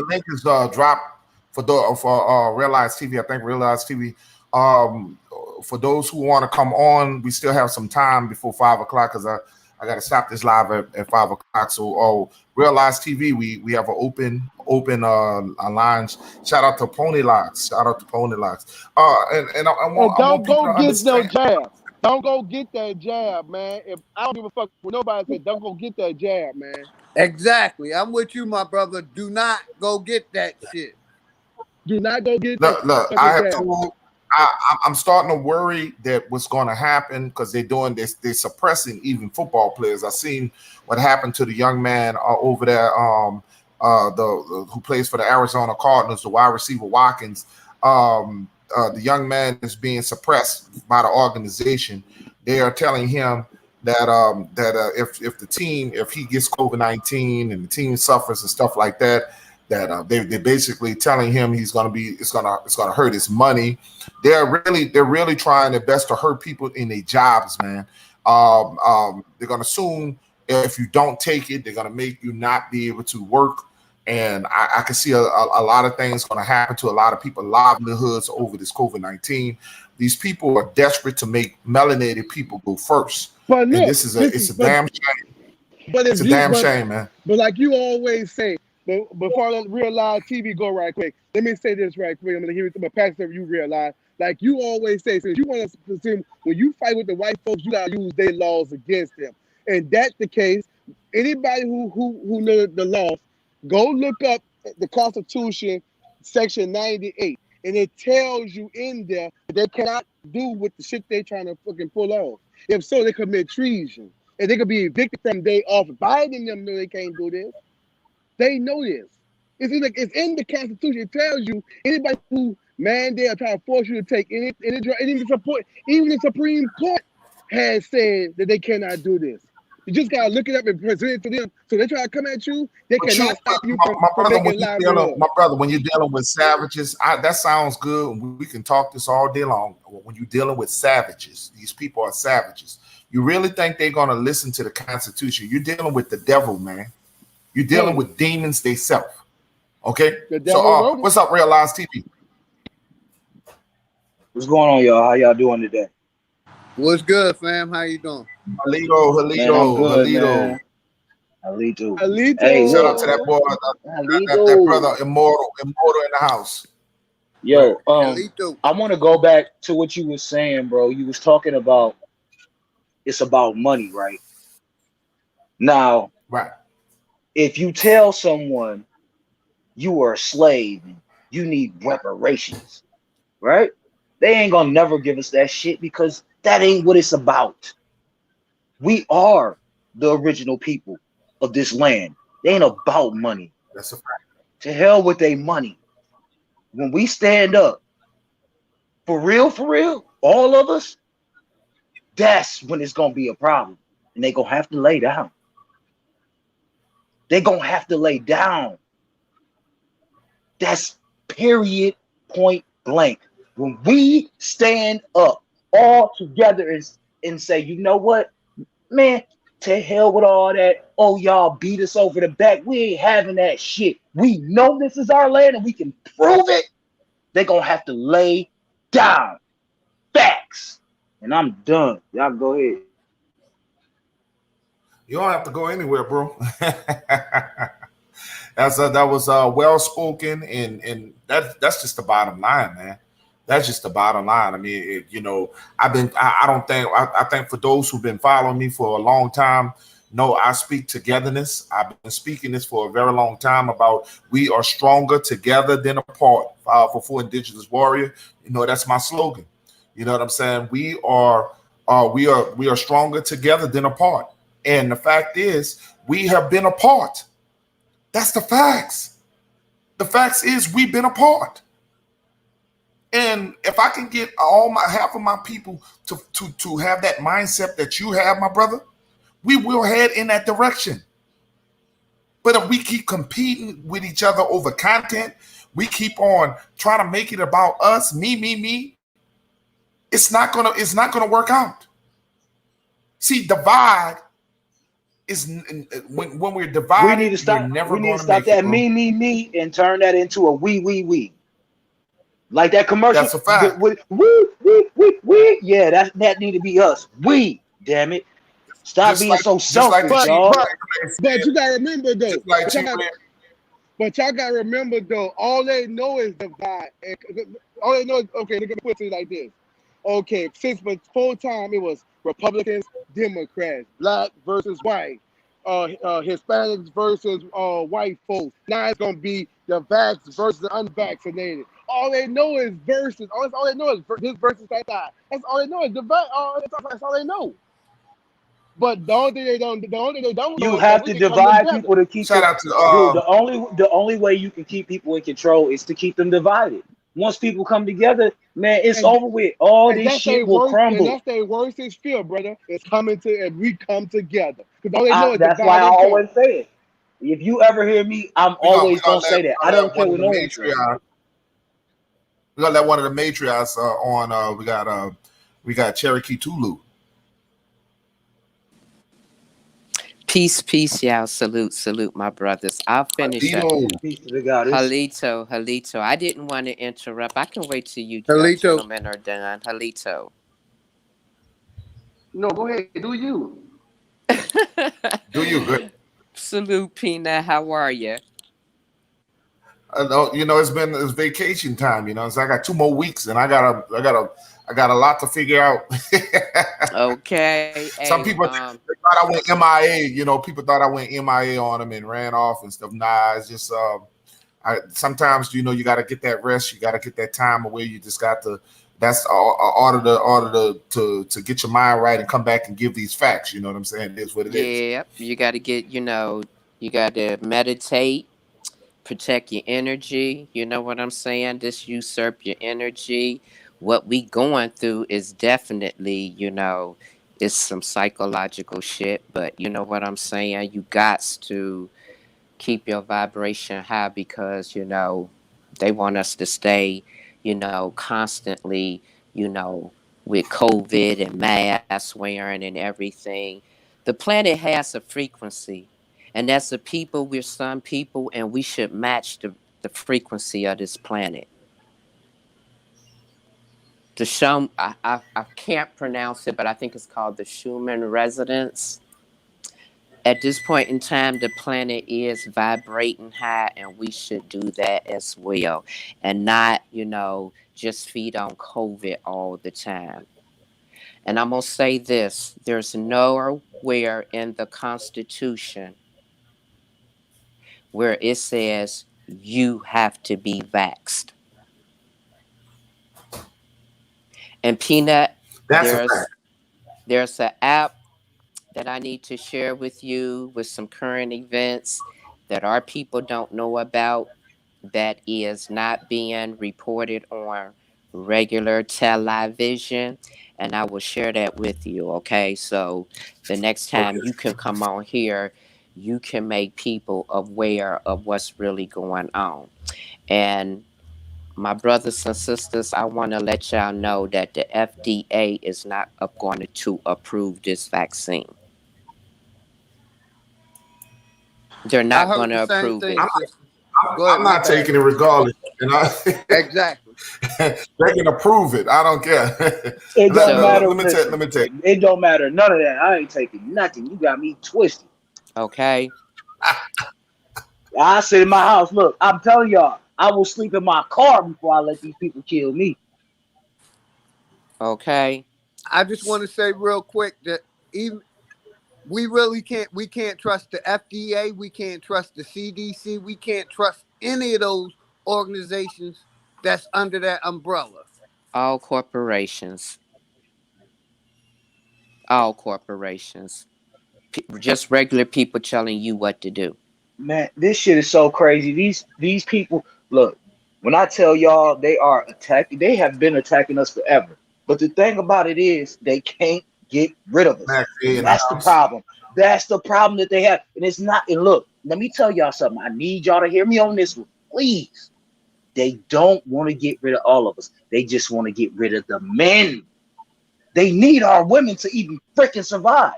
dropped for Realize TV. I think Realize TV. For those who want to come on, we still have some time before 5 o'clock because I got to stop this live at 5 o'clock. So Realize TV, we have an open lines. Shout out to Pony Locks. Shout out to Pony Locks. And I want people to understand. Jab. Don't go get that jab, man. If I don't give a fuck what nobody said, don't go get that jab, man. Exactly. I'm with you, my brother. Do not go get that shit. Do not go get Look, I have told. I'm starting to worry that what's going to happen because they're doing this. They're suppressing even football players. I've seen what happened to the young man over there, who plays for the Arizona Cardinals, the wide receiver Watkins. The young man is being suppressed by the organization. They are telling him that if he gets COVID-19 and the team suffers and stuff like that, that they're basically telling him it's gonna hurt his money. They're really trying their best to hurt people in their jobs, man. They're gonna assume if you don't take it, they're gonna make you not be able to work. And I can see a lot of things going to happen to a lot of people's livelihoods over this COVID-19. These people are desperate to make melanated people go first. But look, and it's a damn shame. But it's a damn shame, man. But like you always say, before I let Realize TV go right quick, let me say this right quick. I'm going to hear it to my pastor. You realize, like you always say, since you want us to assume when you fight with the white folks, you got to use their laws against them. And that's the case. Anybody who knows the laws, go look up the Constitution, Section 98, and it tells you in there that they cannot do with the shit they trying to fucking pull off. If so, they commit treason, and they could be evicted from their office. Biden and them know they can't do this. They know this. It's in the Constitution. It tells you anybody who mandate or try to force you to take any support. Even the Supreme Court has said that they cannot do this. You just gotta look it up and present it to them. So they try to come at you, they cannot stop you from making live. My brother, when you're dealing with savages, that sounds good. We can talk this all day long. When you're dealing with savages, these people are savages. You really think they're gonna listen to the Constitution? You're dealing with the devil, man. You're dealing with demons themselves. Okay? So what's up, Realize TV? What's going on, y'all? How y'all doing today? What's good, fam? How you doing? Halito. Hey, shout out to that boy, that brother, Immortal in the house. Yo, I want to go back to what you were saying, bro. You was talking about it's about money, right? Now, right. If you tell someone you are a slave and you need reparations, right? They ain't gonna never give us that shit because that ain't what it's about. We are the original people of this land. They ain't about money. That's a fact. To hell with their money. When we stand up, for real, all of us, that's when it's gonna be a problem. And they gonna have to lay down. They gonna have to lay down. That's period, point blank. When we stand up all together and say, you know what, man, to hell with all that. Oh, y'all beat us over the back. We ain't having that shit. We know this is our land and we can prove it. They're gonna have to lay down. Facts. And I'm done. Y'all go ahead. You don't have to go anywhere, bro. That was well spoken, and that's just the bottom line, man. That's just the bottom line. I mean, I don't think I think for those who've been following me for a long time, no, I speak togetherness. I've been speaking this for a very long time about we are stronger together than apart. For Indigenous Warrior, that's my slogan. You know what I'm saying? We are stronger together than apart. And the fact is, we have been apart. That's the facts. The facts is we've been apart. And if I can get half of my people to have that mindset that you have, my brother, we will head in that direction. But if we keep competing with each other over content, we keep on trying to make it about us, me, it's not gonna work out. See, divide is when we're We need to divided, we're stop. never We need going to to stop make it, that bro. me, and turn that into a we. Like that commercial. That's a fact. With we. Yeah, that need to be us. We, damn it. Stop Just being like so just like the selfish, But Chief y'all. but said, but you gotta remember though. just like But y'all Chief got Ray. but y'all gotta remember though. All they know is divide. And all they know is okay. They're gonna put it like this. Okay, since before time it was Republicans, Democrats, black versus white, Hispanics versus white folks. Now it's gonna be the vax versus the unvaccinated. All they know is versus. All they know is this versus that. That's all they know is divide. That's all they know. But the only thing they don't know You is that have we to can come divide together. people to keep Shout them. out to Dude, the only way you can keep people in control is to keep them divided. Once people come together, man, it's And over with. All and this that's their shit will worst, and crumble. that's their worstest fear, brother. Is coming to and we come together because all they know is That's why divide I and always conquer. say it. If you ever hear me, I'm we always gonna gonna let say that. I don't care one of what the no one says. matriarchs. We gonna let one of the matriarchs on. We got Cherokee Tulu. Peace, y'all. Salute, my brothers. I'll finish up. Adito. Peace to the goddess. Halito. I didn't want to interrupt. I can wait till you Alito, gentlemen are done. Halito. No, go ahead, do you? Do you good? Salute, Pina. How are you? It's vacation time. So I got 2 more weeks, and I got a lot to figure out. Okay. Some Hey, people they thought I went MIA. People thought I went MIA on them and ran off and stuff. Nah, it's just sometimes you got to get that rest. You got to get that time away. You just got to. That's order to get your mind right and come back and give these facts. You know what I'm saying? It is what it is. yeah, you got to you got to meditate, protect your energy. You know what I'm saying? This usurp your energy. What we going through is definitely, it's some psychological shit, but you know what I'm saying? You got to keep your vibration high because, they want us to stay, constantly, you know, with COVID and mask wearing and everything. The planet has a frequency, and as a people, we're some people, and we should match the frequency of this planet. The I can't pronounce it, but I think it's called the Schumann resonance. At this point in time, the planet is vibrating high, and we should do that as well, and not, just feed on COVID all the time. And I'm gonna say this: there's nowhere in the Constitution where it says you have to be vaxxed. And Peanut, That's a fact. there's an app that I need to share with you with some current events that our people don't know about, that is not being reported on regular television. And I will share that with you, okay? So the next time Okay. you can come on here, you can make people aware of what's really going on. And my brothers and sisters, I want to let y'all know that the FDA is not going to approve this vaccine. They're I not heard going the to same approve it. thing, sister. Go ahead, I'm my not bad. taking it regardless. And Exactly. they can approve it. I don't care. It don't So, matter. Let me tell. Listen, Let me tell you. it don't matter. None of that. I ain't taking nothing. You got me twisted. okay, I sit in my house. Look, I'm telling y'all, I will sleep in my car before I let these people kill me. okay. I just want to say real quick that even we can't trust the FDA, we can't trust the CDC, we can't trust any of those organizations that's under that umbrella. All corporations, all corporations. Just regular people telling you what to do. Man, this shit is so crazy. These people, look, when I tell y'all they are attacking, they have been attacking us forever. But the thing about it is they can't get rid of us. Mac in the That's the house. problem. That's the problem that they have. And it's not, and look, let me tell y'all something. I need y'all to hear me on this one. Please. They don't want to get rid of all of us. They just want to get rid of the men. They need our women to even freaking survive.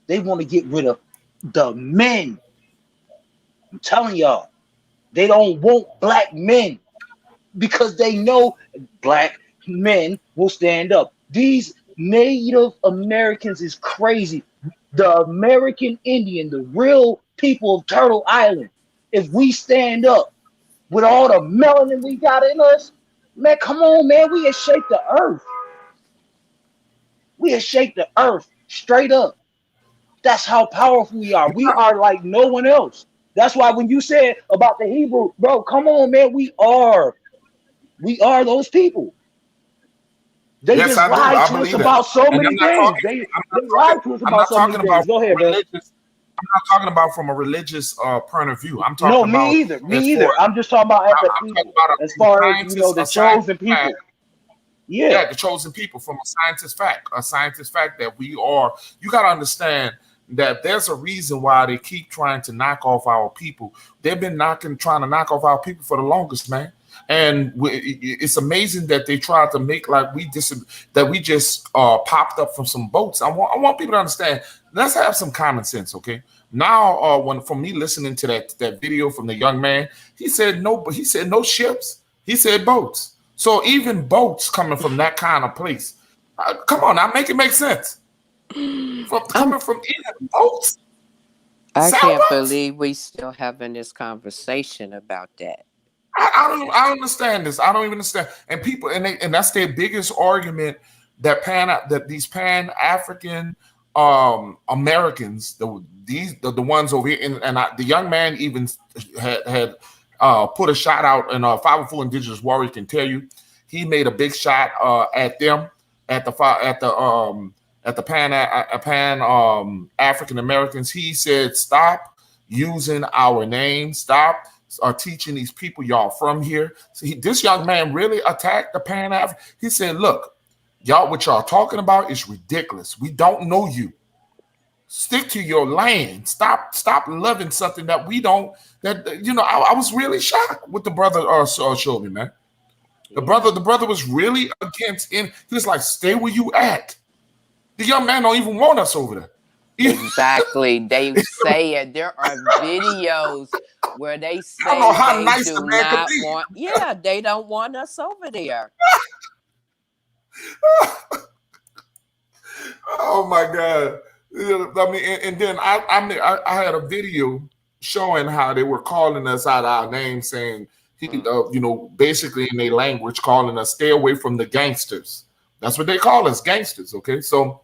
They want to get rid of the men. I'm telling y'all, they don't want black men because they know black men will stand up. These Native Americans is crazy. The American Indian, the real people of Turtle Island, if we stand up with all the melanin we got in us, man, come on, man, we have shaped the earth. We have shaped the earth straight up. That's how powerful we are. We are like no one else. That's why when you said about the Hebrew, bro, come on, man, we are those people. They Yes, just I do. lied I to us believe that. about so And many things. They lied to us I'm about not so many talking about things. Go ahead, bro. religious. I'm not talking about from a religious point of view. I'm No, talking me about either. Me as either. far I'm just talking about as a I'm talking people, about as far as a the scientist chosen fact. people. Yeah, Yeah, the chosen people from a scientist fact that we are. You got to understand that there's a reason why they keep trying to knock off our people. They've been trying to knock off our people for the longest, man. And it's amazing that they tried to make like that we just popped up from some boats. I want people to understand. Let's have some common sense, okay? Now, when from me listening to that video from the young man, he said no, but he said no ships. He said boats. So even boats coming from that kind of place, come on, now make it make sense. From I'm. coming from even boats, I can't sailboats. believe we still having this conversation about that. I don't understand this. I don't even understand. And people, and that's their biggest argument that these Pan African Americans, the ones over here, the young man even had put a shot out, and 504 Indigenous Warrior can tell you, he made a big shot at them at the Pan African Americans. He said, "Stop using our name. Stop teaching these people y'all from here." So this young man really attacked the Pan African. He said, "Look, y'all, what y'all talking about is ridiculous. We don't know you. Stick to your lane. Stop loving something that we don't. That you know." I was really shocked with the brother showed me, man. Yeah. The brother was really against. He was like, "Stay where you at." The young man don't even want us over there. Exactly. They say it. There are videos where they I don't know say how they nice the do man could not be. want. Yeah, they don't want us over there. Oh my God. I mean, and then I had a video showing how they were calling us out our name, saying, Mm, basically in their language, calling us stay away from the gangsters. That's what they call us, gangsters. Okay, so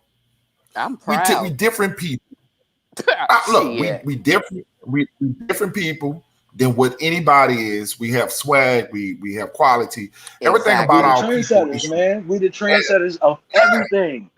I'm we proud. different people. Look, Shit. we different. we different people than what anybody is. We have swag, we have quality. Everything We about the Exactly. our people trendsetters, is man. We the and, trendsetters of everything.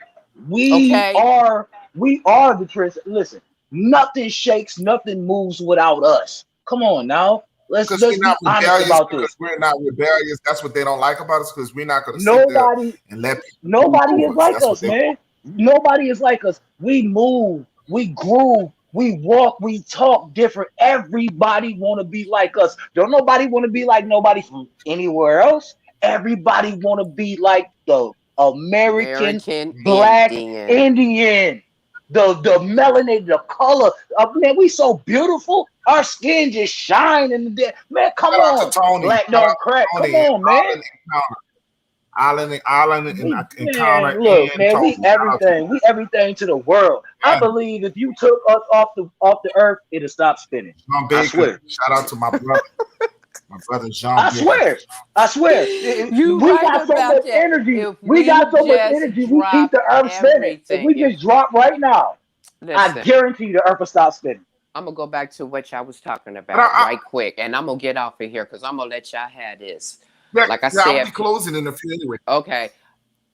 We Okay. are we are the trends. Listen, nothing shakes, nothing moves without us. Come on now. because Let's we're not be honest rebellious, about because this. we're not rebellious. That's what they don't like about us, because we're not going to sit there Nobody and let people move Nobody is over us. like That's what us, they man. want. Nobody is like us. We move, we groove, we walk, we talk different. Everybody want to be like us. Don't nobody want to be like nobody from anywhere else. Everybody want to be like the American American black Indian. Indian. The melanated, the color. Man, we so beautiful. Our skin just shine in the day. Man, come Shout out to on. Tony. Black Shout out don't to crack. Come Tony and on, man. Island and Encounter Man, look, and man, we Tony. Shout out to you everything. We everything to the world. I guys. believe if you took us off the earth, it'll stop spinning. John I Baker. swear. Shout out to my brother Jean I Baker. swear. I swear. You We right got so about much that. energy. If We got we so much just energy. We keep drop the earth spinning. If everything, we if just drop right now, I listen, guarantee the earth will stop spinning. I'm gonna go back to what y'all was talking But about right quick, and I'm gonna get off of here because I'm gonna let y'all have this. yeah, Like I yeah, I'll said, be closing in a few anyway. okay,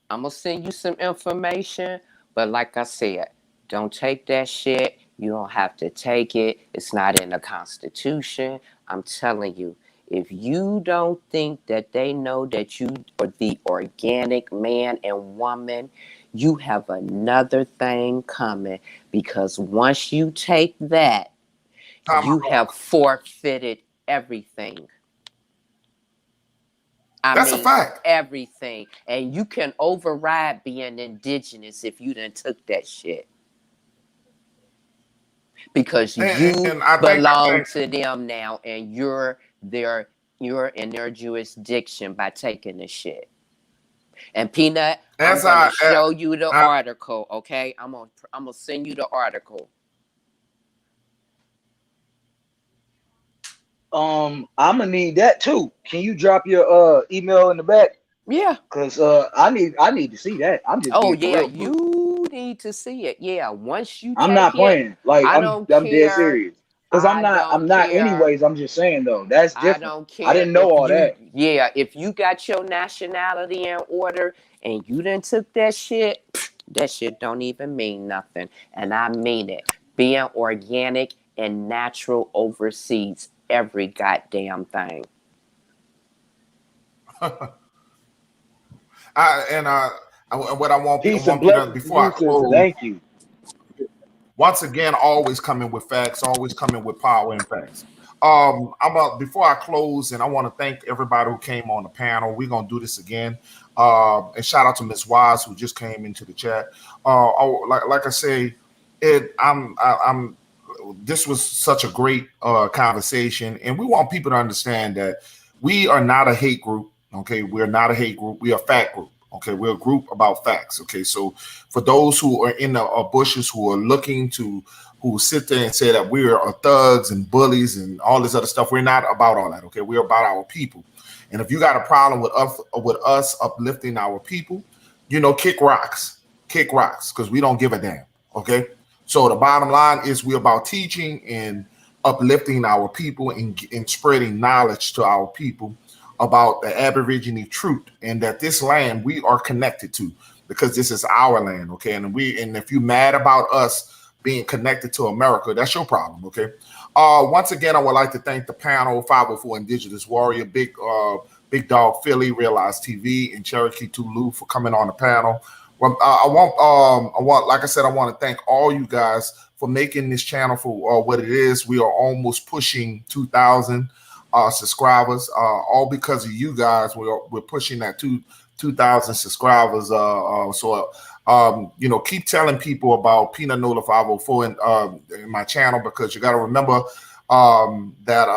I'm gonna send you some information, but like I said, don't take that shit. You don't have to take it. It's not in the Constitution. I'm telling you, if you don't think that they know that you are the organic man and woman, you have another thing coming because once you take that, Time you out. have forfeited everything. I That's a mean, fact. everything. And you can override being indigenous if you done took that shit. Because you And I belong think to them now and you're in their jurisdiction by taking the shit. And Peanut, I'm as gonna I, show you the I article, okay? I'm gonna send you the article. I'm gonna need that too. Can you drop your email in the back? Yeah. Cause I need to see that. I'm just Oh being for yeah, real, for real. you need to see it. Yeah. Once you I'm take not it, playing. Like I don't I'm dead care. serious. Cause I I'm don't not care. anyways. I'm just saying though. That's I different. don't I care didn't know if all you, that. yeah, if you got your nationality in order and you done took that shit, that shit don't even mean nothing. And I mean it. Being organic and natural overseas every goddamn thing. and what I Peace and want Peter blessings to before I you, sister. close. Thank you. Once again, always coming with facts, always coming with power and facts. Before I close, and I want to thank everybody who came on the panel. We're gonna do this again. And shout out to Miss Wise who just came into the chat. Like I say, I'm. This was such a great conversation, and we want people to understand that we are not a hate group. Okay, we're not a hate group. We are a fact group. Okay, we're a group about facts. Okay, so for those who are in the bushes who are looking to who sit there and say that we are thugs and bullies and all this other stuff, we're not about all that. Okay, we're about our people. And if you got a problem with us uplifting our people, kick rocks, because we don't give a damn. Okay, so the bottom line is we're about teaching and uplifting our people and spreading knowledge to our people about the Aborigine truth and that this land we are connected to because this is our land, okay? And if you're mad about us being connected to America, that's your problem, okay? Once again, I would like to thank the panel, 504 Indigenous Warrior, Big Dog Philly, Realize TV, and Cherokee Tulu for coming on the panel. Well, like I said, I want to thank all you guys for making this channel for what it is. We are almost pushing 2,000 subscribers, all because of you guys. We're pushing that 2,000 subscribers. Keep telling people about Peanut Nola 504 in my channel, because you got to remember that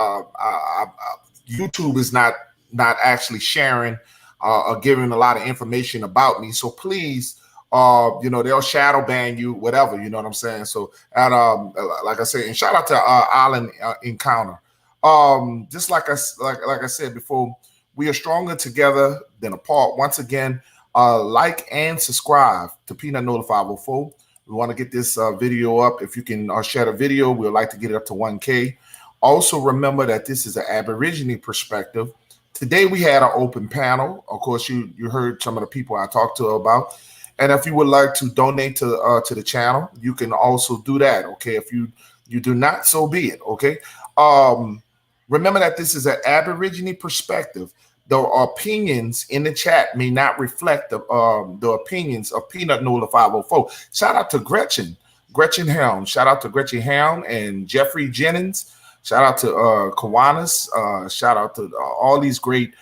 YouTube is not actually sharing or giving a lot of information about me. So please, they'll shadow ban you, whatever. You know what I'm saying? So, and like I said, and shout out to Island Encounter. Just like I said before, we are stronger together than apart. Once again, like and subscribe to Peanut Nola 504. We want to get this video up. If you can share the video, we'd like to get it up to 1K. Also, remember that this is an Aborigine perspective. Today, we had an open panel. Of course, you heard some of the people I talked to about. And if you would like to donate to the channel, you can also do that. Okay, if you do not, so be it. Okay. Remember that this is an Aborigine perspective. The opinions in the chat may not reflect the opinions of Peanut Nola 504. Shout out to Gretchen Helm. Shout out to Gretchen Helm and Jeffrey Jennings. Shout out to Kiwanis. Shout out to all these great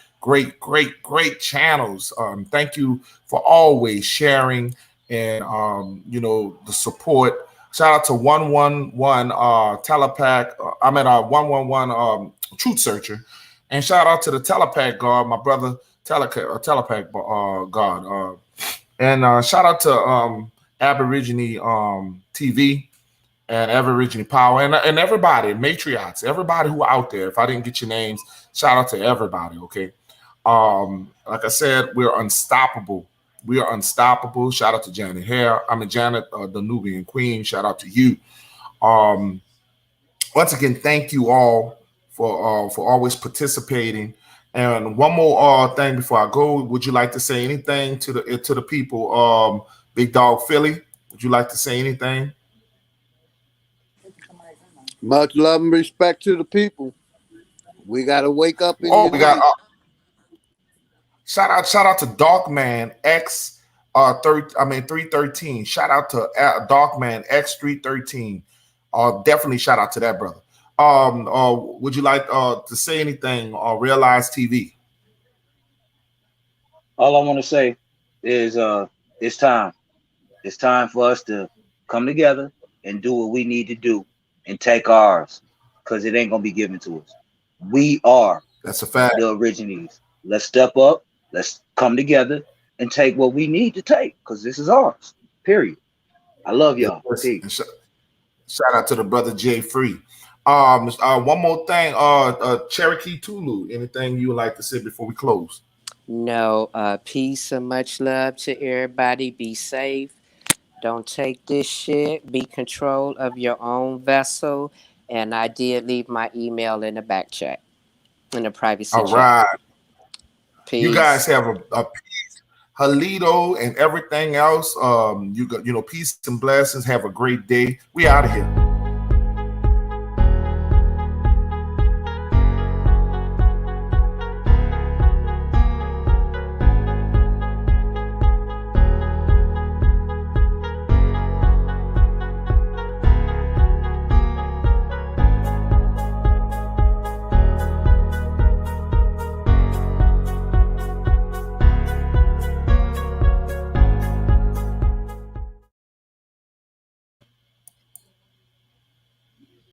channels. Thank you for always sharing and the support. Shout out to 111 Telepack. I'm at 111 Truth Searcher. And shout out to the Telepack God, my brother Telepack God. And shout out to Aborigine TV and Aborigine Power and everybody, matriarchs, everybody who out there. If I didn't get your names, shout out to everybody, okay? Like I said, we're unstoppable. We are unstoppable. Shout out to Janet Hare. Janet, the Nubian Queen. Shout out to you. Once again, thank you all for always participating. And one more thing before I go, would you like to say anything to the people? Big Dog Philly, would you like to say anything? Much love and respect to the people. We gotta wake up in we got shout out to Darkman X 313. Shout out to Darkman X 313. Definitely shout out to that brother. Would you like to say anything on Realize TV? All I want to say is it's time. It's time for us to come together and do what we need to do and take ours, because it ain't gonna be given to us. We are that's a fact. The Origines. Let's step up. Let's come together and take what we need to take, because this is ours. Period. I love y'all. Yes. Shout out to the brother Jay Free. One more thing, Cherokee Tulu, anything you would like to say before we close? No, peace and much love to everybody. Be safe. Don't take this shit. Be control of your own vessel. And I did leave my email in the back chat, in the privacy chat. All right. Peace. You guys have a peace, Halito, and everything else. Peace and blessings. Have a great day. We out of here.